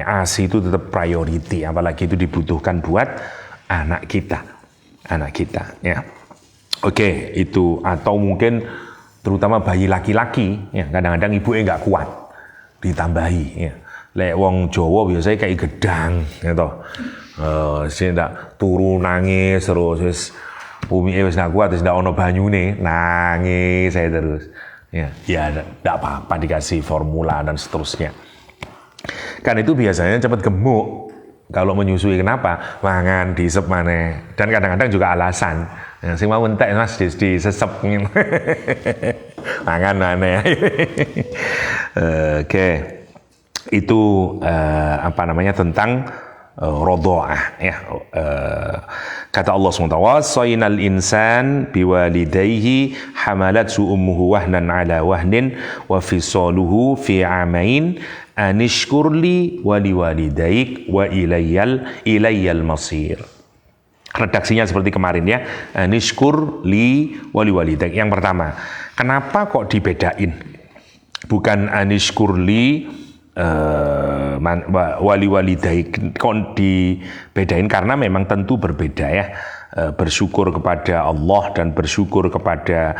ASI itu tetap priority, apalagi itu dibutuhkan buat anak kita ya. Oke, itu atau mungkin terutama bayi laki-laki ya, kadang-kadang ibunya nggak kuat ditambahi ya. Lek wong Jawa biasanya kayak gedang gitu. Sing ndak turu nangis terus wis umike wis nggak kuat, wis ndak ono banyune nangis saya terus. Ya ndak apa-apa dikasih formula dan seterusnya. Kan itu biasanya cepat gemuk. Kalau menyusui kenapa? Mangan diisep maneh. Dan kadang-kadang juga alasan. Yang sing mau entek Mas disesep ngene. Mangan maneh. Oke. Itu tentang rodho'ah ya. Kata Allah SWT, "Wasainal insan biwalidayhi hamalathu ummuhu wahnan ala wahnin wa fisaluhu fi amain anishkurli wa liwalidaik wa ilayyal masir." Redaksinya seperti kemarin ya. Anishkur li wa liwalidaik. Yang pertama, kenapa kok dibedain? Bukan anishkur li wali-walidaik, kok dibedain karena memang tentu berbeda ya. Bersyukur kepada Allah dan bersyukur kepada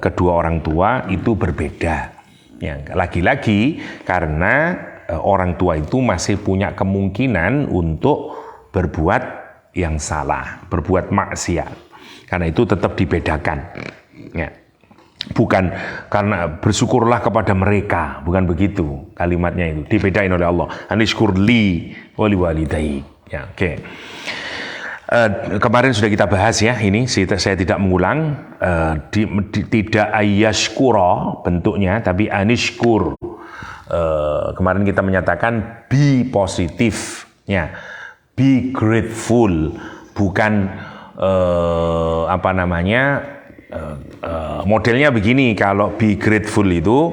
kedua orang tua itu berbeda ya. Lagi-lagi karena orang tua itu masih punya kemungkinan untuk berbuat yang salah, berbuat maksiat, karena itu tetap dibedakan ya. Bukan karena bersyukurlah kepada mereka, bukan begitu kalimatnya, itu dibedain oleh Allah. Anishkur li wali walidayik ya. Oke. Kemarin sudah kita bahas ya, ini saya tidak mengulang. Tidak ayashkura bentuknya, tapi anishkur. Kemarin kita menyatakan be positif ya, be grateful, bukan modelnya begini. Kalau be grateful itu,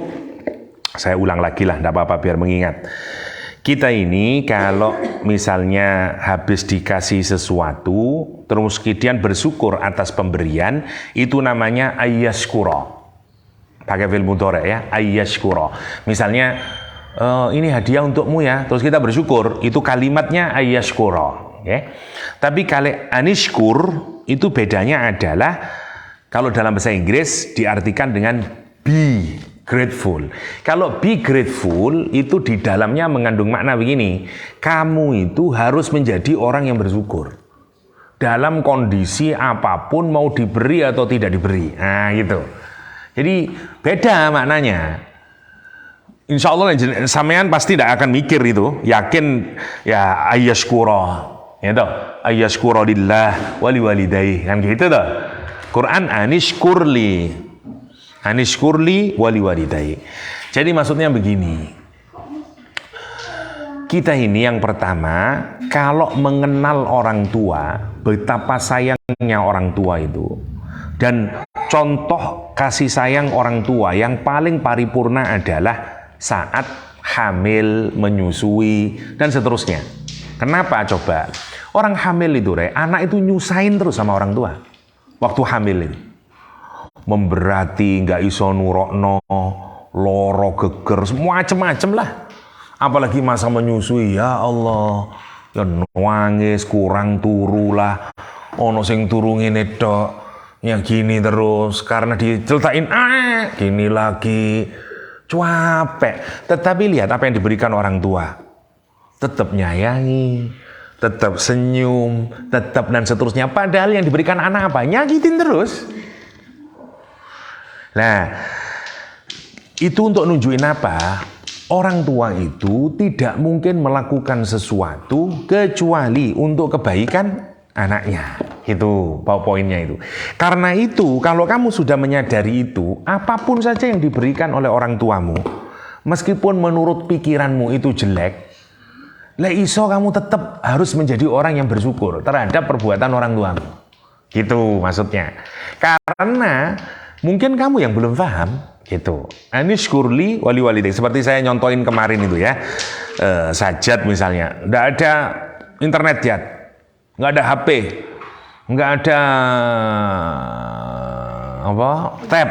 saya ulang lagi lah, tidak apa-apa biar mengingat. Kita ini kalau misalnya habis dikasih sesuatu, terus kemudian bersyukur atas pemberian, itu namanya ayyaskura. Pakai fi'il mudhari ya, ayyaskura. Misalnya, ini hadiah untukmu ya, terus kita bersyukur, itu kalimatnya ayyaskura. Okay? Tapi kalau anishkur, itu bedanya adalah, kalau dalam bahasa Inggris diartikan dengan be grateful. Kalau be grateful itu di dalamnya mengandung makna begini. Kamu itu harus menjadi orang yang bersyukur. Dalam kondisi apapun mau diberi atau tidak diberi. Nah gitu. Jadi beda maknanya. Insya Allah sampean pasti tidak akan mikir itu. Yakin ya ayyaskura. Ya toh. Ayyaskura lillah wali walidayhi. Kan gitu toh. Quran anishkurli. Anishkurli wali walidayhi. Jadi maksudnya begini. Kita ini yang pertama, kalau mengenal orang tua, betapa sayangnya orang tua itu, dan contoh kasih sayang orang tua yang paling paripurna adalah saat hamil, menyusui, dan seterusnya. Kenapa coba? Orang hamil itu, anak itu nyusahin terus sama orang tua waktu hamil itu. Memberati, nggak iso nurokno, loro geger, macem-macem lah. Apalagi masa menyusui, ya Allah, ya nangis, kurang turu lah, ono sing turu ngene tok, ya gini terus, karena diceritain, gini lagi, capek. Tetapi lihat apa yang diberikan orang tua, tetap nyayangi, tetap senyum, tetap dan seterusnya. Padahal yang diberikan anak apa? Nyakitin terus. Nah, itu untuk nunjukin apa? Orang tua itu tidak mungkin melakukan sesuatu kecuali untuk kebaikan anaknya. Itu poinnya itu. Karena itu, kalau kamu sudah menyadari itu, apapun saja yang diberikan oleh orang tuamu, meskipun menurut pikiranmu itu jelek, iso kamu tetap harus menjadi orang yang bersyukur terhadap perbuatan orang tuamu. Gitu maksudnya. Karena mungkin kamu yang belum paham, gitu. Anishkurli wali walidayhi. Seperti saya nyontoin kemarin itu ya, sajat misalnya, nggak ada internet ya, nggak ada HP, nggak ada tab.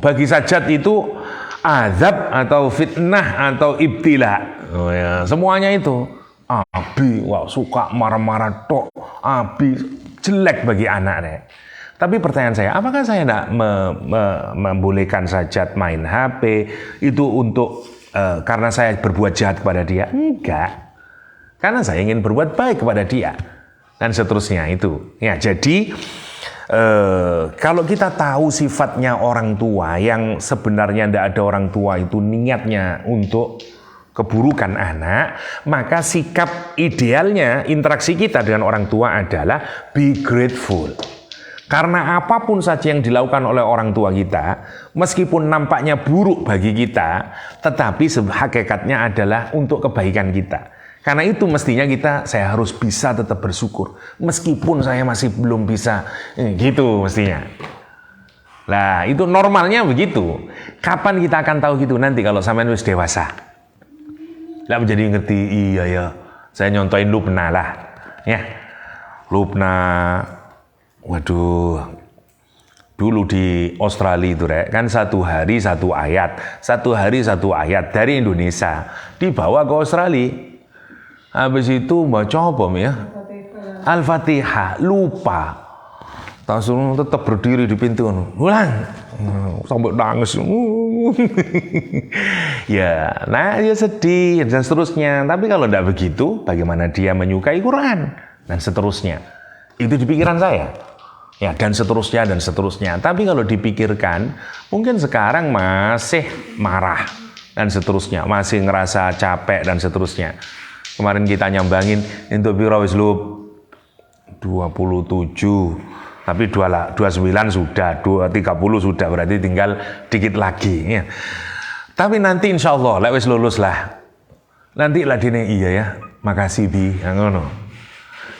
Bagi sajat itu azab atau fitnah atau ibtila. Semuanya itu. Abi, suka marah-marah tok. Abi jelek bagi anak deh. Tapi pertanyaan saya, apakah saya tidak membolehkan sajat main HP itu untuk karena saya berbuat jahat kepada dia? Enggak. Karena saya ingin berbuat baik kepada dia. Dan seterusnya itu. Ya, jadi kalau kita tahu sifatnya orang tua yang sebenarnya tidak ada orang tua itu niatnya untuk keburukan anak, maka sikap idealnya interaksi kita dengan orang tua adalah be grateful. Karena apapun saja yang dilakukan oleh orang tua kita, meskipun nampaknya buruk bagi kita, tetapi hakikatnya adalah untuk kebaikan kita. Karena itu mestinya saya harus bisa tetap bersyukur, meskipun saya masih belum bisa, gitu mestinya. Nah, itu normalnya begitu. Kapan kita akan tahu gitu? Nanti kalau sampean wis dewasa. Lah menjadi ngerti, iya ya, saya nyontoin Lubna lah. Ya, Lubna. Waduh, dulu di Australia itu kan satu hari satu ayat dari Indonesia dibawa ke Australia. Habis itu baca apa ya? Al-Fatihah, lupa. Langsung tetap berdiri di pintu, ulang, sampai nangis. Ya, nah dia sedih dan seterusnya. Tapi kalau tidak begitu, bagaimana dia menyukai Quran dan seterusnya? Itu di pikiran saya. Ya, dan seterusnya. Tapi kalau dipikirkan, mungkin sekarang masih marah dan seterusnya, masih ngerasa capek dan seterusnya. Kemarin kita nyambangin untuk biro Wislub 27, tapi 29 sudah, 30 sudah, berarti tinggal dikit lagi. Ya. Tapi nanti insya Allah, wis lulus lah. Nanti lah dine iya ya, makasih Bi, ngono.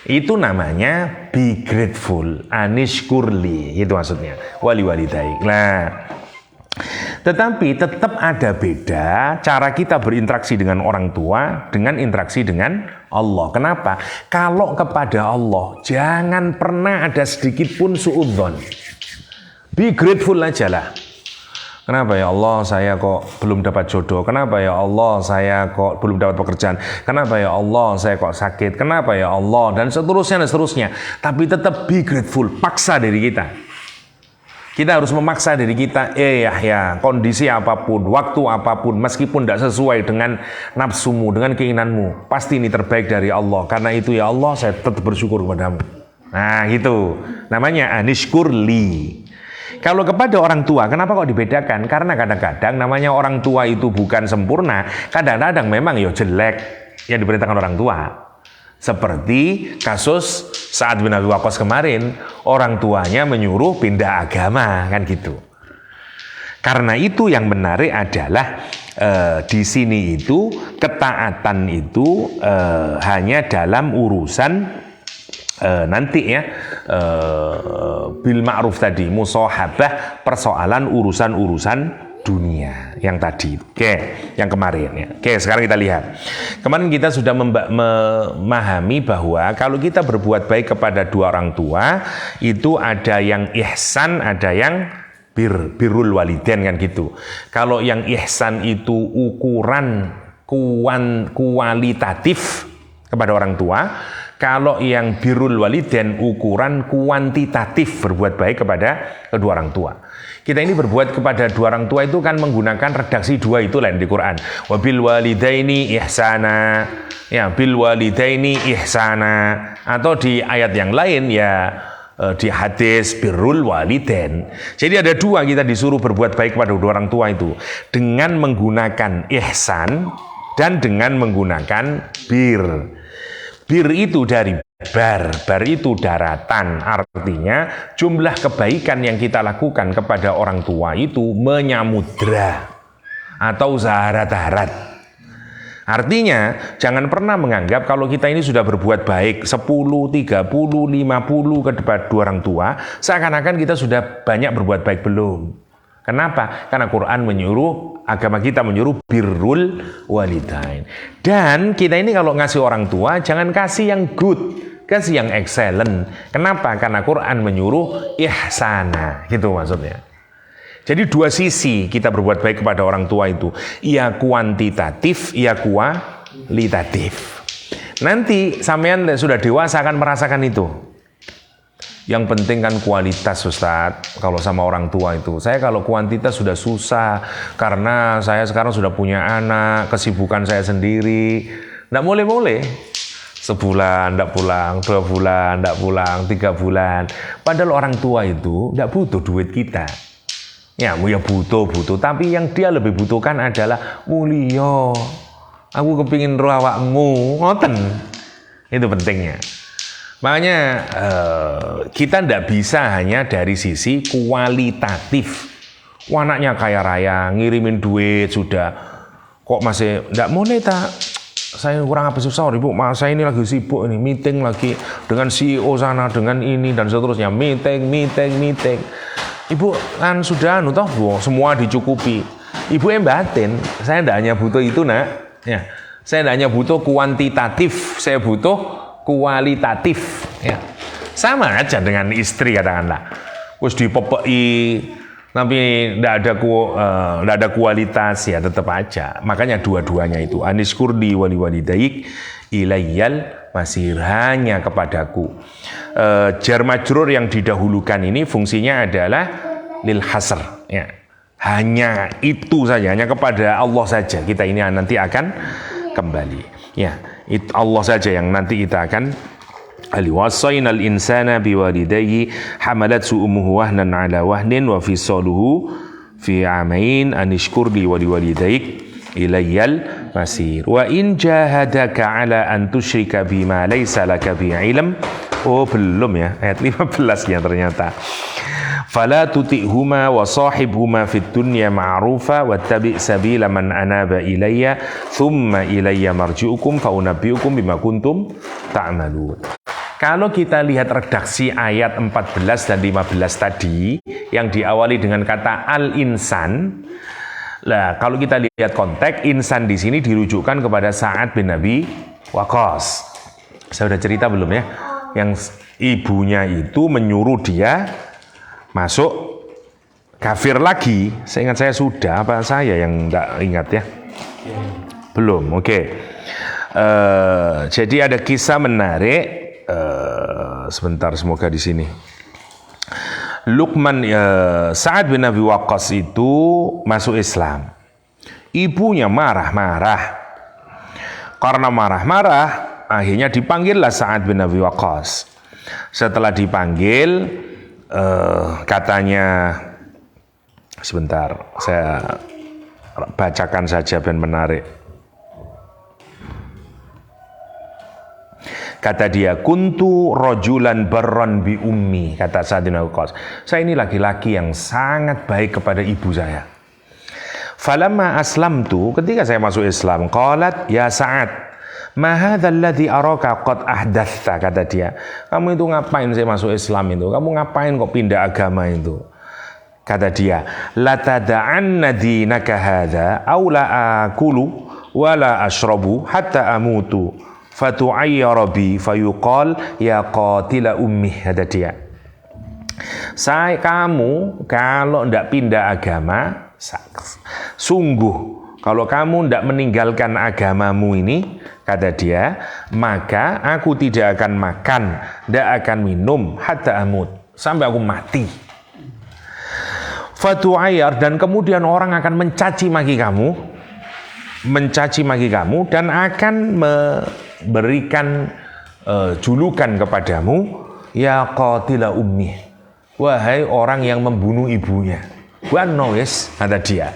Itu namanya be grateful, anishkurli, itu maksudnya, wali walidayhi. Nah, Tetapi tetap ada beda cara kita berinteraksi dengan orang tua dengan interaksi dengan Allah. Kenapa? Kalau kepada Allah jangan pernah ada sedikit pun suudzon. Be grateful aja lah. Kenapa ya Allah saya kok belum dapat jodoh? Kenapa ya Allah saya kok belum dapat pekerjaan? Kenapa ya Allah saya kok sakit? Kenapa ya Allah? Dan seterusnya dan seterusnya. Tapi tetap be grateful, paksa diri kita. Kita harus memaksa diri kita, ya kondisi apapun, waktu apapun, meskipun tidak sesuai dengan nafsumu, dengan keinginanmu, pasti ini terbaik dari Allah. Karena itu ya Allah saya tetap bersyukur kepadamu. Nah gitu, namanya anishkurli. Kalau kepada orang tua, kenapa kok dibedakan? Karena kadang-kadang namanya orang tua itu bukan sempurna. Kadang-kadang memang ya jelek yang diperintahkan orang tua. Seperti kasus Sa'ad bin Abi Waqqas kemarin, orang tuanya menyuruh pindah agama, kan gitu. Karena itu yang menarik adalah di sini itu ketaatan itu hanya dalam urusan nanti ya bil ma'ruf tadi, musahabah, persoalan urusan-urusan dunia yang tadi. Oke, yang kemarin ya. Oke, sekarang kita lihat. Kemarin kita sudah memahami bahwa kalau kita berbuat baik kepada dua orang tua, itu ada yang ihsan, ada yang birrul walidain kan gitu. Kalau yang ihsan itu ukuran kualitatif kepada orang tua, kalau yang birrul walidain ukuran kuantitatif berbuat baik kepada kedua orang tua. Kita ini berbuat kepada dua orang tua itu kan menggunakan redaksi dua itu lain di Quran. Wabil walidaini ihsana, ya bil walidaini ihsana, atau di ayat yang lain ya di hadis birrul walidain. Jadi ada dua kita disuruh berbuat baik kepada dua orang tua itu dengan menggunakan ihsan dan dengan menggunakan bir. Bir itu dari bar itu daratan, artinya jumlah kebaikan yang kita lakukan kepada orang tua itu menyamudra atau zaharat-harat. Artinya jangan pernah menganggap kalau kita ini sudah berbuat baik 10, 30, 50 kepada dua orang tua, seakan-akan kita sudah banyak berbuat baik. Belum. Kenapa? Karena Quran menyuruh, agama kita menyuruh birrul walidain. Dan kita ini kalau ngasih orang tua, jangan kasih yang good, kasih yang excellent. Kenapa? Karena Quran menyuruh ihsana, gitu maksudnya. Jadi dua sisi kita berbuat baik kepada orang tua itu, ya kuantitatif, ya kualitatif. Nanti sampean sudah dewasa akan merasakan itu. Yang penting kan kualitas, Ustadz, kalau sama orang tua itu. Saya kalau kuantitas sudah susah, karena saya sekarang sudah punya anak, kesibukan saya sendiri. Nggak boleh-boleh. Sebulan nggak pulang, 2 bulan nggak pulang, 3 bulan. Padahal orang tua itu nggak butuh duit kita. Ya butuh. Tapi yang dia lebih butuhkan adalah mulia. Aku kepingin roh awakmu, ngoten. Itu pentingnya. Makanya kita tidak bisa hanya dari sisi kualitatif. Anaknya kaya raya, ngirimin duit sudah, kok masih tidak boleh tak? Saya kurang apa susah, Ibu. Saya ini lagi sibuk ini, meeting lagi dengan CEO sana, dengan ini dan seterusnya, meeting. Ibu kan sudah semua dicukupi. Ibu batin, saya tidak hanya butuh itu, Nak. Ya, saya tidak hanya butuh kuantitatif, saya butuh kualitatif, ya. Sama aja dengan istri katakanlah. Terus dipepei tapi tidak ada kualitas, ya tetap aja. Makanya dua-duanya itu anishkurli wali walidaik ilayyal masir, hanya kepadaku. Jar majrur yang didahulukan ini fungsinya adalah lil hasr, ya. Hanya itu saja, hanya kepada Allah saja kita ini nanti akan kembali, ya. Allah saja yang nanti kita akan wasainal insana biwalidayhi hamalathu ummuhu wahnan ala wahnin wa fisaluhu fi amain anishkurli wa liwalidayk ilayyal masir wa in jahadaka ala an tusyrika bima laysa laka bi ilm. Belum ya, ayat 15 ya ternyata. Fala tuti'huma wa sahibhuma fid dunya ma'rufa wattabi' sabila man anaba ilayya thumma ilayya marji'ukum fa unabbi'ukum bima kuntum ta'malun. Kalau kita lihat redaksi ayat 14 dan 15 tadi yang diawali dengan kata al-insan, lah kalau kita lihat konteks insan di sini dirujukkan kepada Sa'ad bin Abi Waqqas. Saya sudah cerita belum ya? Yang ibunya itu menyuruh dia masuk kafir lagi. Saya ingat saya sudah, apa saya yang tidak ingat ya? Belum, oke. Jadi ada kisah menarik. Sebentar, semoga di sini. Sa'ad bin Abi Waqqas itu masuk Islam. Ibunya marah-marah. Karena marah-marah, akhirnya dipanggillah Sa'ad bin Abi Waqqas. Setelah dipanggil, katanya, sebentar, saya bacakan saja ben menarik. Kata dia, kuntu rojulan barron bi ummi, kata Sa'ad bin Abi Waqqas. Saya ini laki-laki yang sangat baik kepada ibu saya. Falamma aslamtu, ketika saya masuk Islam, qalat ya Sa'ad, ma hadzal ladzi araka qad ahdatsa, kata dia. Kamu itu ngapain saya masuk Islam itu? Kamu ngapain kok pindah agama itu? Kata dia, la tada'anna dinaka hadza aw la akulu wa la ashrabu hatta amutu. Fatu'ayyara bi fayuqal ya qatila ummi, kata dia. Kamu kalau tidak pindah agama, sungguh kalau kamu tidak meninggalkan agamamu ini, kata dia, maka aku tidak akan makan, tidak akan minum hatta amut, sampai aku mati. Fatu'ayyar, dan kemudian orang akan mencaci maki kamu dan akan memberikan julukan kepadamu ya qatila ummi, wahai orang yang membunuh ibunya. Wano wis, kata dia,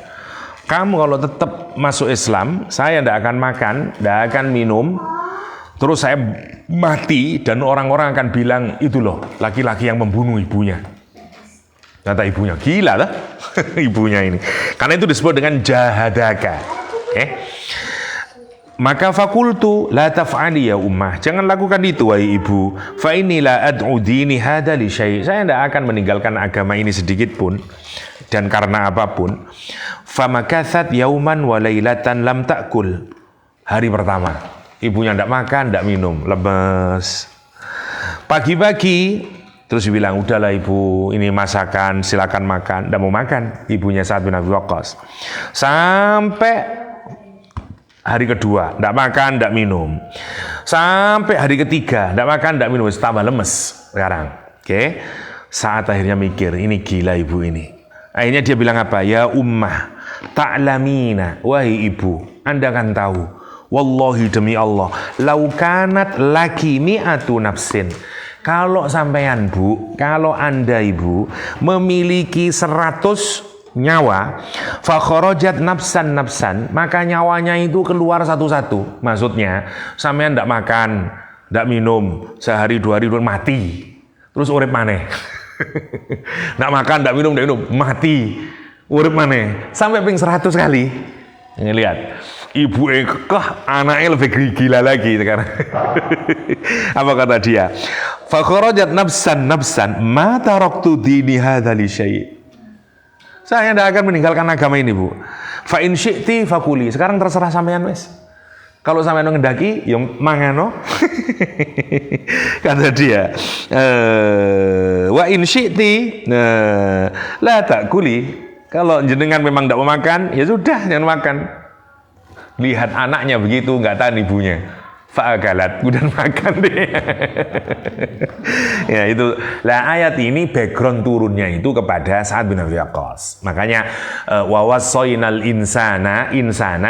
kamu kalau tetap masuk Islam, saya tidak akan makan, tidak akan minum, terus saya mati dan orang-orang akan bilang itu loh laki-laki yang membunuh ibunya. Kata ibunya, gila lah ibunya ini, karena itu disebut dengan jahadaka. Maka fakultu la taf'ali ya ummah, jangan lakukan itu wahai ibu. Fa inni la ad'u dini hadza li syai', saya tidak akan meninggalkan agama ini sedikit pun dan karena apapun. Famakathat yauman wa lailatan lam ta'kul, hari pertama ibunya tidak makan, tidak minum, lemes. Pagi-pagi terus bilang, udahlah ibu, ini masakan, silakan makan. Tidak mau makan ibunya Sa'ad bin Abi Waqqas. Sampai hari kedua, tidak makan, tidak minum. Sampai hari ketiga, tidak makan, tidak minum, tambah lemes sekarang. Oke, Saat akhirnya mikir, ini gila ibu ini. Akhirnya dia bilang apa? Ya ummah, ta'lamina, wahai ibu, Anda kan tahu. Wallahi demi Allah, laukanat laki mi'atu nafsin. Kalau sampean bu, kalau Anda ibu memiliki 100 nyawa, fakharajat nafsan, maka nyawanya itu keluar satu-satu. Maksudnya, sampean ndak makan, ndak minum, sehari 2 hari mati. Terus urip maneh. Ndak makan, ndak minum, mati. Urip maneh. Sampai ping 100 kali. Ini lihat. Ibu kekeh, anaknya lebih gila lagi sekarang. Apa kata dia? Fakharajat nafsan, ma taraktu dini hadza li syai'. Saya tidak akan meninggalkan agama ini, bu. Fa in syi'ti fakuli. Sekarang terserah sampean wes. Kalau sampean ngendaki, ya mangano. Kata dia, wa in syi'ti la ta'kuli. Kalau jenengan memang tidak mau makan, ya sudah jangan makan. Lihat anaknya begitu, nggak tahan ibunya. Fa'akalat, kemudian makan deh. Ya itu. Lah ayat ini background turunnya itu kepada Sa'ad bin Abi Waqqas. Makanya wawassoinal insana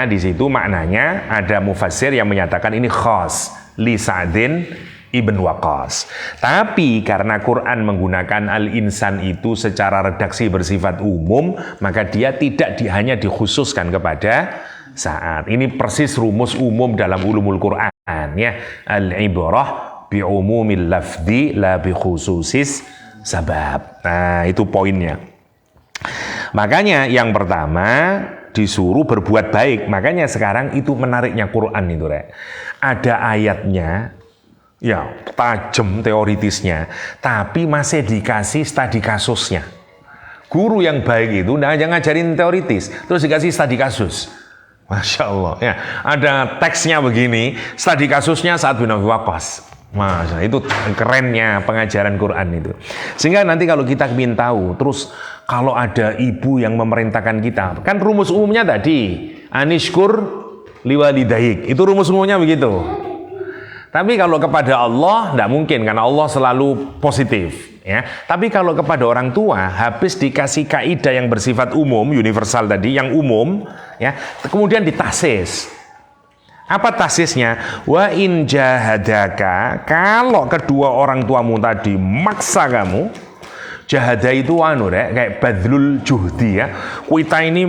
di situ maknanya ada mufassir yang menyatakan ini khas li Sa'din ibn Waqqas. Tapi karena Quran menggunakan al-insan itu secara redaksi bersifat umum, maka dia tidak hanya dikhususkan kepada Sa'ad. Ini persis rumus umum dalam ulumul Quran ya. Al-ibrah bi umumil lafzi la bi khususis sabab. Nah, itu poinnya. Makanya yang pertama disuruh berbuat baik. Makanya sekarang itu menariknya Quran itu, Rek. Ada ayatnya Ya, tajam teoritisnya, tapi masih dikasih studi kasusnya. Guru yang baik itu hanya ngajarin teoritis, terus dikasih studi kasus. Masya Allah, ya. Ada teksnya begini, studi kasusnya Sa'ad bin Abi Waqqas. Masya, itu kerennya pengajaran Quran itu. Sehingga nanti kalau kita ingin tahu, terus kalau ada ibu yang memerintahkan kita, kan rumus umumnya tadi, anishkur liwalidayik, itu rumus umumnya begitu. Tapi kalau kepada Allah, tidak mungkin, karena Allah selalu positif. Ya. Tapi kalau kepada orang tua, habis dikasih kaidah yang bersifat umum, universal tadi, yang umum, ya, kemudian ditasis. Apa tasisnya? Wa in jahadaka, kalau kedua orang tuamu tadi maksa kamu, jahada itu kayak badlul juhdi ya. Kita ini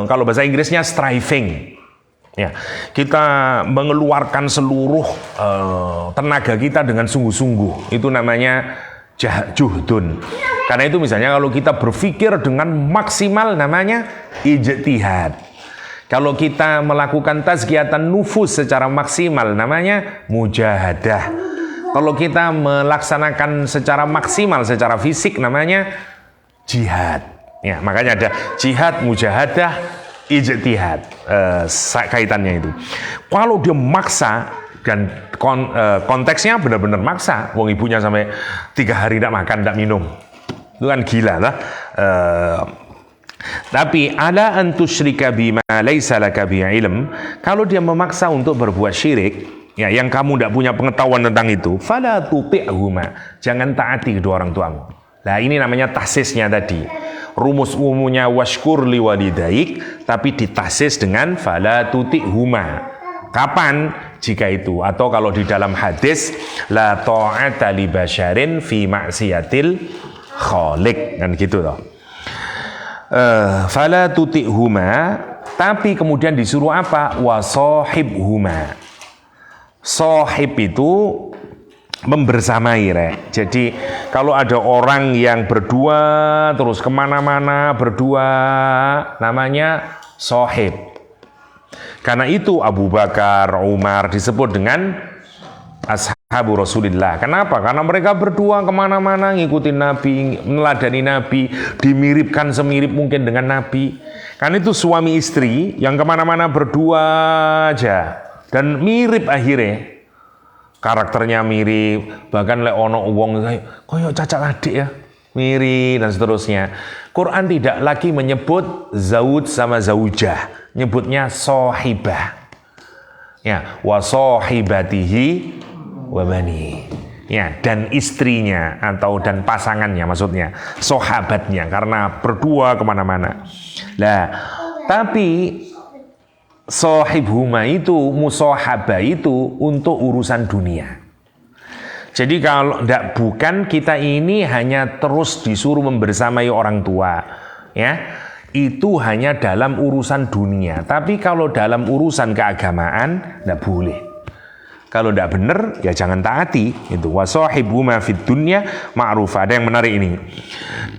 kalau bahasa Inggrisnya striving. Ya, kita mengeluarkan seluruh tenaga kita dengan sungguh-sungguh. Itu namanya juhdun. Karena itu misalnya kalau kita berpikir dengan maksimal namanya ijtihad. Kalau kita melakukan tazkiyatan nufus secara maksimal namanya mujahadah. Kalau kita melaksanakan secara maksimal secara fisik namanya jihad. Ya, makanya ada jihad, mujahadah, ijtihad, kaitannya itu. Kalau dia maksa dan konteksnya benar-benar maksa, wong ibunya sampai 3 hari tidak makan, tidak minum, itu kan gila lah. Tapi ala antusyrika bima laisa laka bi ilm, kalau dia memaksa untuk berbuat syirik, ya, yang kamu tidak punya pengetahuan tentang itu, fala tuti'huma, jangan taati kedua orang tuamu. Nah, ini namanya tasisnya tadi. Rumus umumnya washkur liwalidaik, tapi ditasis dengan fala tuti'huma. Kapan? Jika itu, atau kalau di dalam hadis la ta'ata li basyarin fi maksiatil khaliq, kan gitu loh. Fala tuti'huma, tapi kemudian disuruh apa? Wasahibhuma. Sahib itu membersamai, Jadi kalau ada orang yang berdua terus kemana-mana berdua, namanya sahib. Karena itu Abu Bakar, Umar disebut dengan ashabu Rasulillah. Kenapa? Karena mereka berdua kemana-mana ngikutin Nabi, meneladani Nabi, dimiripkan semirip mungkin dengan Nabi. Karena itu suami istri yang kemana-mana berdua aja dan mirip akhirnya. Karakternya mirip, bahkan lek ono wong koyo cacak adik ya, mirip dan seterusnya. Quran tidak lagi menyebut zauj sama zaujah, nyebutnya sohibah. Ya, wa sohibatihi wa bani. Ya, dan istrinya dan pasangannya maksudnya, sahabatnya, karena berdua kemana-mana. Nah, tapi sohibhuma itu, musohaba itu untuk urusan dunia. Jadi kalau bukan kita ini hanya terus disuruh membersamai orang tua, ya, itu hanya dalam urusan dunia. Tapi kalau dalam urusan keagamaan, tidak boleh. Kalau tidak benar, ya jangan taati. Itu wasahibhuma fid dunya ma'ruf. Ada yang menarik ini.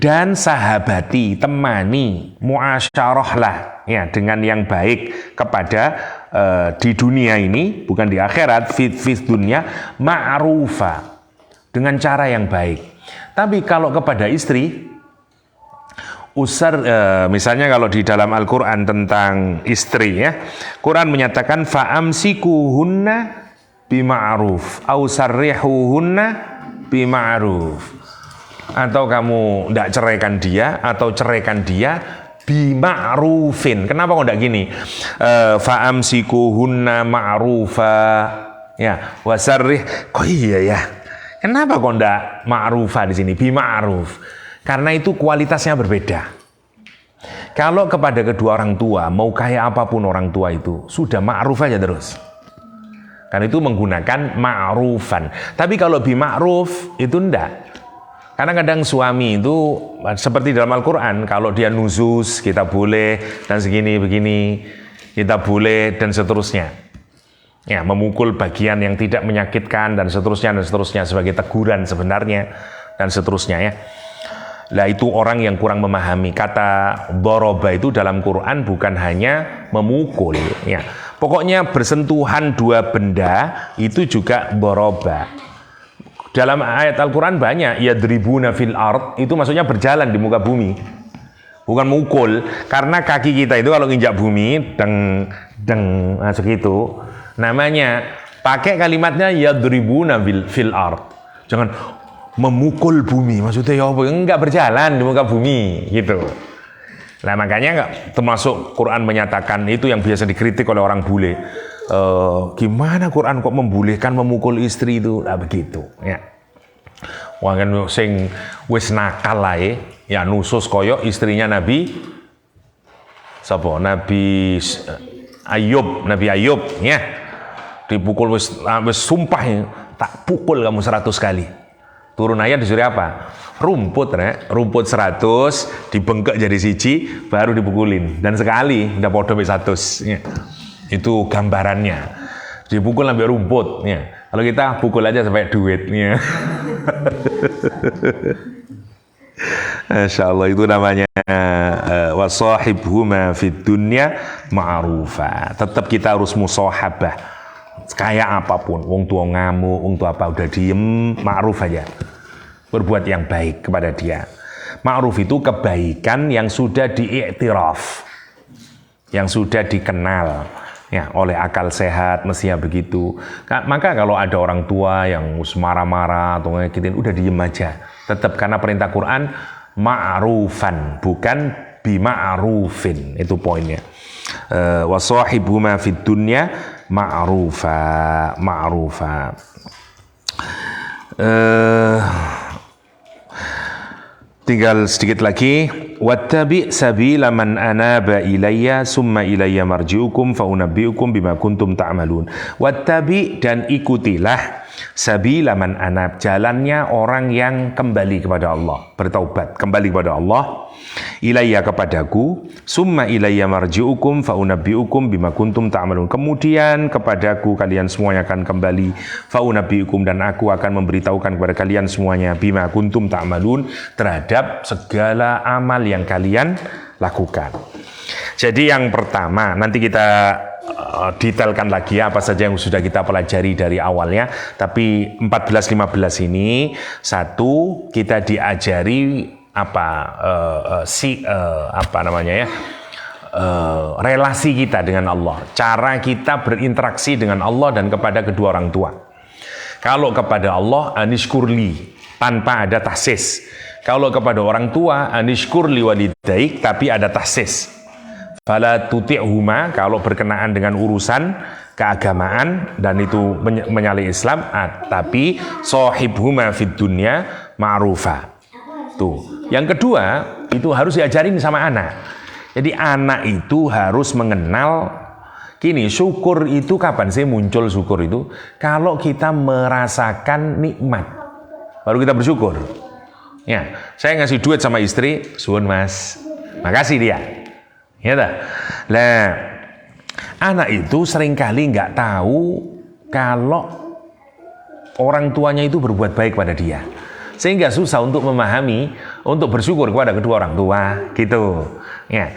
Dan sahabati, temani, muasyarah lah, ya, dengan yang baik kepada di dunia ini, bukan di akhirat, fit dunya ma'rufa, dengan cara yang baik. Tapi kalau kepada istri, misalnya kalau di dalam Al-Quran tentang istri, ya, Quran menyatakan fa'amsikuhunna bima'ruf au sarrihuhunna bima'ruf, atau kamu tidak ceraikan dia atau ceraikan dia bima'rufin. Kenapa kok tidak gini? Fa'amsikuhunna ma'rufa, ya, wasarrih. Oh iya ya, kenapa kok tidak ma'rufa di sini bima'ruf? Karena itu kualitasnya berbeda. Kalau kepada kedua orang tua, mau kayak apapun orang tua itu, sudah ma'ruf aja terus. Karena itu menggunakan ma'rufan. Tapi kalau bima'ruf itu enggak. Karena kadang suami itu seperti dalam Al-Quran, kalau dia nuzus kita boleh, dan segini begini kita boleh, dan seterusnya. Ya, memukul bagian yang tidak menyakitkan dan seterusnya sebagai teguran sebenarnya, dan seterusnya, ya. Lah itu orang yang kurang memahami. Kata doroba itu dalam Quran bukan hanya memukul, ya. Pokoknya bersentuhan dua benda itu juga doroba. Dalam ayat Al-Quran banyak yadribuna fil ard, itu maksudnya berjalan di muka bumi, bukan mukul. Karena kaki kita itu kalau nginjak bumi deng deng masuk itu namanya, pakai kalimatnya yadribuna fil ard. Jangan memukul bumi, maksudnya ya enggak berjalan di muka bumi gitu. Nah makanya enggak, termasuk Quran menyatakan itu yang biasa dikritik oleh orang bule. Gimana Quran kok membolehkan memukul istri itu? Nah begitu ya. Wah kan sing wis nakal lah ya nusus koyok istrinya Nabi sapa? Nabi Ayub ya. Dipukul wis sumpah ya, tak pukul kamu 100 kali. Turun ayat disuruh apa? Rumput 100 dibengkak jadi siji baru dipukulin, dan sekali udah podo 100 ya. Itu gambarannya, dipukul sampai rumput ya. Kalau kita pukul aja sampai duit ya. Masya Allah, itu namanya wasahibhuma fid dunya ma'rufa. Tetap kita harus musahabah kayak apapun, wong tua ngamuk, wong tua apa udah diem, ma'ruf aja, berbuat yang baik kepada dia. Ma'ruf itu kebaikan yang sudah diiktiraf, yang sudah dikenal ya oleh akal sehat, mestinya begitu. Maka kalau ada orang tua yang marah-marah atau ngagetin, udah diem aja. Tetap karena perintah Quran ma'rufan, bukan bima'rufin. Itu poinnya. Wasahibuma fid dunya ma'rufa. Tinggal sedikit lagi. Wattabi sabila man anaba ilayya summa ilayya marji'ukum fa unabbi'ukum bima kuntum ta'malun. Wattabi, dan ikutilah sabila man anab, jalannya orang yang kembali kepada Allah, bertaubat, kembali kepada Allah. Ilayya, kepadaku, summa ilayya marji'ukum fa unabbi'ukum bima kuntum ta'malun. Kemudian kepadaku kalian semuanya akan kembali, fa unabbi'ukum, dan aku akan memberitahukan kepada kalian semuanya, bima kuntum ta'malun, terhadap segala amal yang kalian lakukan. Jadi yang pertama, nanti kita detailkan lagi apa saja yang sudah kita pelajari dari awalnya. Tapi 14-15 ini, satu, kita diajari relasi kita dengan Allah, cara kita berinteraksi dengan Allah dan kepada kedua orang tua. Kalau kepada Allah, anishkurli, tanpa ada tahsis. Kalau kepada orang tua, anishkurli walidaik, tapi ada tahsis. Fala tuti'huma, kalau berkenaan dengan urusan keagamaan dan itu menyalahi Islam, tapi sahibhuma fid dunya ma'rufa. Tuh. Yang kedua, itu harus diajarin sama anak. Jadi anak itu harus mengenal gini, syukur itu kapan sih muncul syukur itu? Kalau kita merasakan nikmat, baru kita bersyukur. Ya, saya ngasih duit sama istri, suwun mas, makasih dia. Ya dah. Nah, anak itu seringkali nggak tahu kalau orang tuanya itu berbuat baik pada dia, sehingga susah untuk memahami, untuk bersyukur kepada kedua orang tua, gitu. Ya,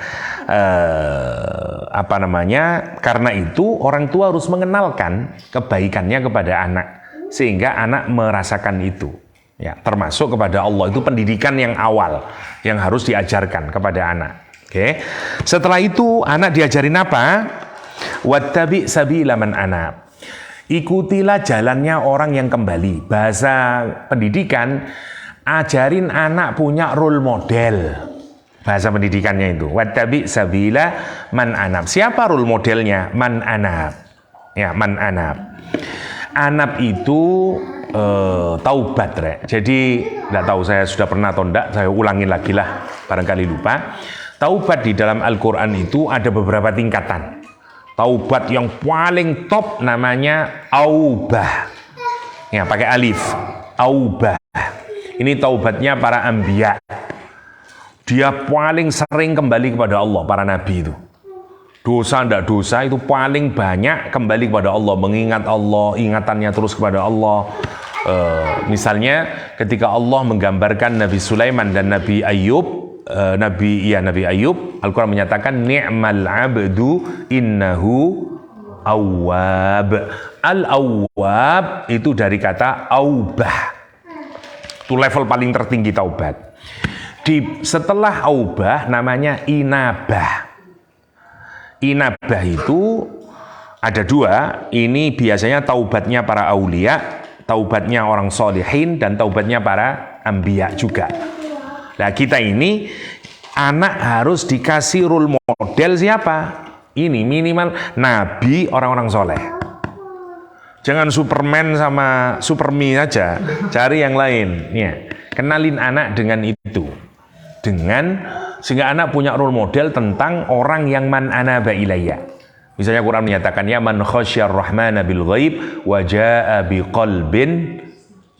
karena itu orang tua harus mengenalkan kebaikannya kepada anak, sehingga anak merasakan itu. Ya, termasuk kepada Allah, itu pendidikan yang awal yang harus diajarkan kepada anak. Oke. Setelah itu anak diajarin apa? Wattabi sabila man anab. Ikutilah jalannya orang yang kembali. Bahasa pendidikan, ajarin anak punya role model. Bahasa pendidikannya itu. Wattabi sabila man anab. Siapa role modelnya? Man anab. Ya, man anab. Anab itu taubat, Rek. Jadi, enggak tahu saya sudah pernah atau enggak, saya ulangin lagi lah, barangkali lupa. Taubat di dalam Al-Quran itu ada beberapa tingkatan. Taubat yang paling top namanya aubah. Ya, pakai alif. Aubah. Ini taubatnya para anbiya. Dia paling sering kembali kepada Allah, para nabi itu. Dosa ndak dosa itu paling banyak kembali kepada Allah, mengingat Allah, ingatannya terus kepada Allah. Misalnya ketika Allah menggambarkan Nabi Sulaiman dan Nabi Ayub, Nabi Ayub, Al-Quran menyatakan ni'mal abdu innahu Awwab. Al-awwab itu dari kata aubah. Itu level paling tertinggi taubat. Setelah aubah namanya inabah. Inabah itu ada dua. Ini biasanya taubatnya para aulia, taubatnya orang solihin, dan taubatnya para anbiya juga. Nah kita ini anak harus dikasih role model siapa? Ini minimal nabi, orang-orang soleh. Jangan Superman sama Supermi aja, cari yang lain. Ya, kenalin anak dengan itu. Sehingga anak punya role model tentang orang yang man anaba ilayya. Misalnya Quran menyatakan ya man khasyar rahmana bil ghaib wa jaa biqalbin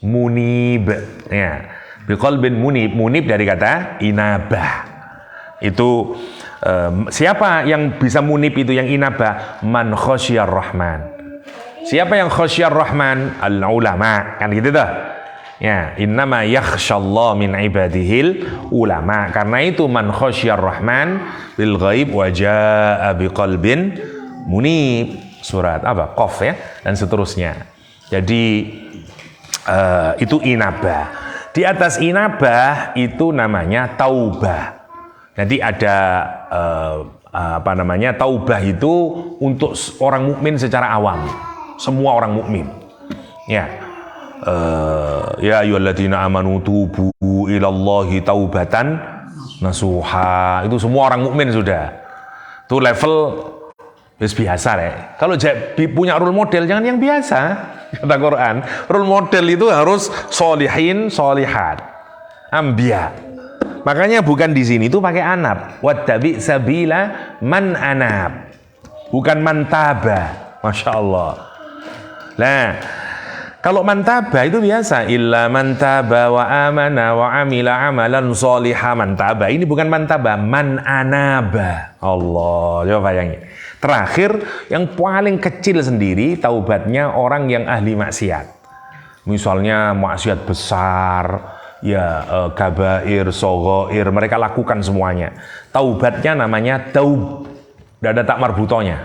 munib. Ya, biqalbin munib. Munib dari kata inabah. Itu siapa yang bisa munib itu yang inabah? Man khasyar rahman. Siapa yang khasyar rahman? Al ulama, kan gitu dah. Ya, innama yakhsyallah min ibadihil ulama. Karena itu man khasyar rahman bil ghaib wa jaa biqalbin munib. Surat apa? Qaf ya, dan seterusnya. Jadi itu inabah. Di atas inabah itu namanya taubah. Jadi ada taubah itu untuk orang mukmin secara awam, semua orang mukmin. Ya, ya ayyuhalladzina amanu tubu ilallahi taubatan nasuha. Itu semua orang mukmin sudah. Itu level biasa deh. Kalau punya role model jangan yang biasa. Kata Quran, role model itu harus solihin, solihat, anbiya. Makanya bukan di sini tuh pakai anab. Wattabi sabila man anab. Bukan mantaba. Masya Allah. Nah, kalau mantaba itu biasa. Illa mantaba wa amana wa amila amalan soliha mantaba. Ini bukan mantaba, man anaba. Allah, coba bayangin. Terakhir, yang paling kecil sendiri taubatnya orang yang ahli maksiat. Misalnya maksiat besar, ya kabair, sogoir, mereka lakukan semuanya. Taubatnya namanya taub. Tidak ada tak marbutonya.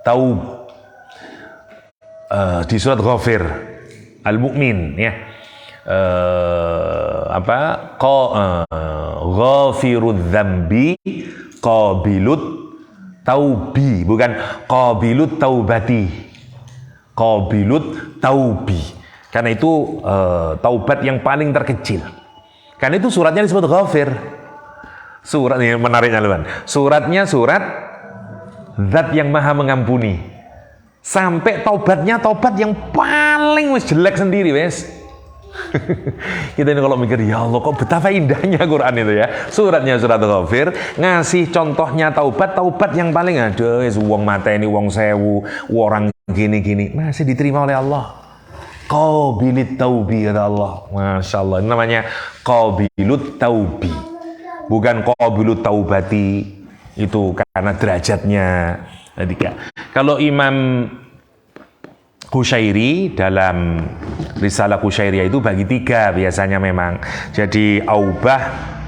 Taub. Di surat Ghafir Al-Mu'min ya. Ghafirudz dzambi qabilut taubi, bukan qabilut taubati. Qabilut taubi. Karena itu taubat yang paling terkecil. Karena itu suratnya disebut Ghafir. Surat ini menariknya teman. Suratnya surat Zat yang Maha Mengampuni. Sampai taubatnya taubat yang paling jelek sendiri, wes. Kita ini kalau mikir, ya Allah kok betapa indahnya Quran itu ya. Suratnya surat Ghafir ngasih contohnya taubat yang paling ada. Wong mata ini wong sewu, orang gini-gini masih diterima oleh Allah. Qabilit taubi kata Allah. Masya Allah. Ini namanya qabilit taubi. Bukan qabilit taubati. Itu karena derajatnya. Kalau Imam Qushairi dalam Risalah Qushairiyah itu bagi 3 biasanya memang. Jadi aubah,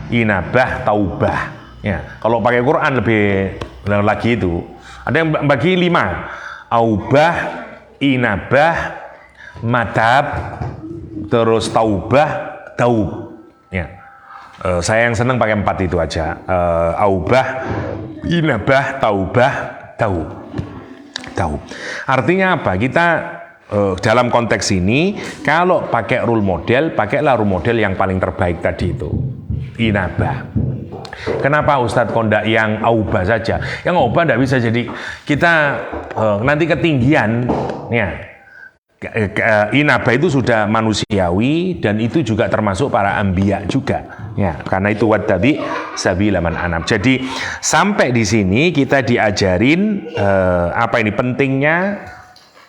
inabah, taubah. Ya, kalau pakai Quran lebih lagi itu. Ada yang bagi 5. Aubah, inabah, madhab, terus taubah, taub. Ya. Saya yang senang pakai 4 itu aja. Aubah, inabah, taubah, taub. Artinya apa? Kita dalam konteks ini kalau pakai role model, pakailah role model yang paling terbaik tadi itu. Inabah. Kenapa Ustadz kondak yang aubah saja? Yang aubah tidak bisa jadi kita nanti ketinggian ya. Inabah itu sudah manusiawi dan itu juga termasuk para anbiya juga ya, karena itu wattabi sabila man anab. Jadi sampai di sini kita diajarin pentingnya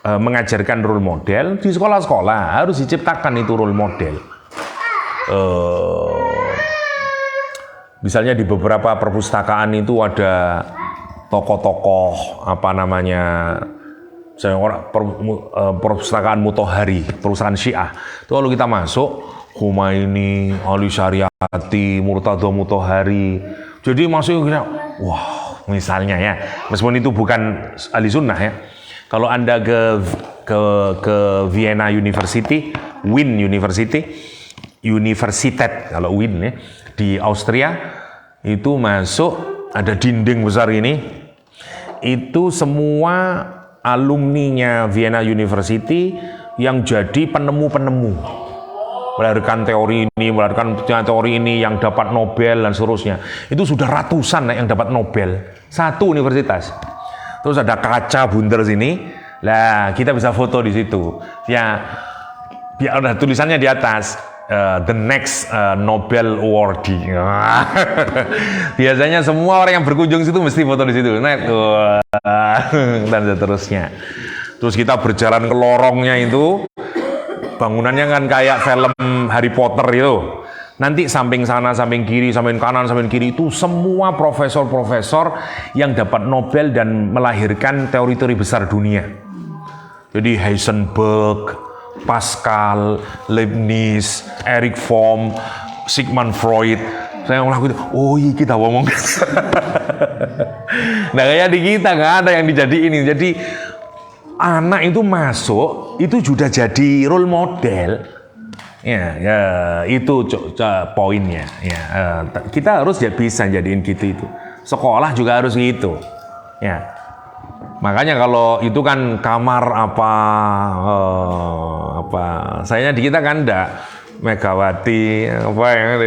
mengajarkan role model di sekolah-sekolah, harus diciptakan itu role model. Misalnya di beberapa perpustakaan itu ada tokoh-tokoh perpustakaan Mutahari, perusahaan Syiah. Itu kalau kita masuk, Khumaini, Ali Syariati, Murtadha Mutahari. Jadi masuk kita, wah, misalnya ya. Meskipun itu bukan ahli sunnah ya. Kalau Anda ke Vienna University, Wien University, Universität kalau Wien ya, di Austria itu masuk ada dinding besar ini. Itu semua alumninya Vienna University yang jadi penemu-penemu. Melahirkan teori ini, melahirkan teori ini yang dapat Nobel dan seterusnya. Itu sudah ratusan yang dapat Nobel. Satu universitas. Terus ada kaca bundar sini, lah kita bisa foto di situ. Ya, biar ada tulisannya di atas, the next Nobel awardee. Biasanya semua orang yang berkunjung situ mesti foto di situ. Dan seterusnya. Terus kita berjalan ke lorongnya itu, bangunannya kan kayak film Harry Potter itu. Nanti samping sana, samping kiri, samping kanan, samping kiri itu semua profesor-profesor yang dapat Nobel dan melahirkan teori-teori besar dunia. Jadi Heisenberg, Pascal, Leibniz, Erich Fromm, Sigmund Freud. Saya ngelakuin, oh iya kita ngomong. Nah kayak di kita nggak ada yang dijadiin. Jadi anak itu masuk, itu sudah jadi role model. Ya, itu poinnya. Ya, kita harus bisa jadiin gitu itu. Sekolah juga harus gitu. Ya, makanya kalau itu kan kamar sayanya di kita kan enggak Megawati apa yang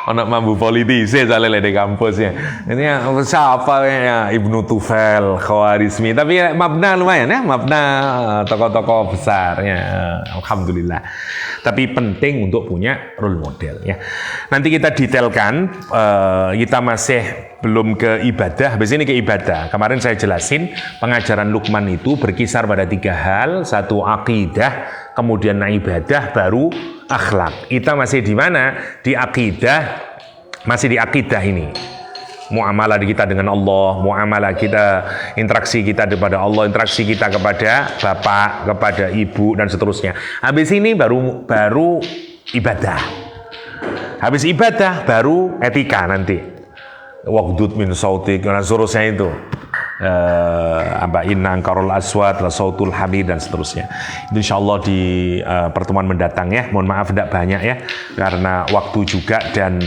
anak mambu politisi soalnya di kampusnya. Ini siapa ya Ibnu Tufel, Khawarizmi. Tapi mabna lumayan ya, mabna tokoh-tokoh besarnya. Alhamdulillah. Tapi penting untuk punya role model ya. Nanti kita detailkan. Kita masih belum ke ibadah. Habis ini ke ibadah. Kemarin saya jelasin pengajaran Luqman itu berkisar pada 3 hal. 1 akidah, kemudian ibadah, baru akhlak. Kita masih di mana? Di akidah, masih di akidah ini. Muamalah kita dengan Allah, muamalah kita, interaksi kita kepada Allah, interaksi kita kepada bapak, kepada ibu, dan seterusnya. Habis ini baru ibadah. Habis ibadah, baru etika nanti. Waqdud min sautik, dan seterusnya itu. Inna angkarul aswad, sautul hamid, dan seterusnya. Itu insyaallah di pertemuan mendatang ya. Mohon maaf tidak banyak ya, karena waktu juga dan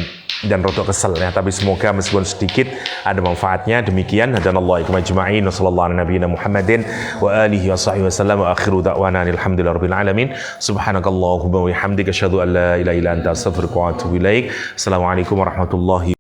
rotok kesel ya. Tapi semoga meskipun sedikit ada manfaatnya. Demikian, hadanallahu ikum ajma'in, wa sallallahu ala nabiyina Muhammadin wa alihi wa sahbihi wasallam, wa akhiru da'wana alhamdulillahi rabbil alamin. Subhanakallahumma wa bihamdika asyhadu an la ilaha illa anta astaghfiruka wa atubu ilaik. Assalamualaikum warahmatullahi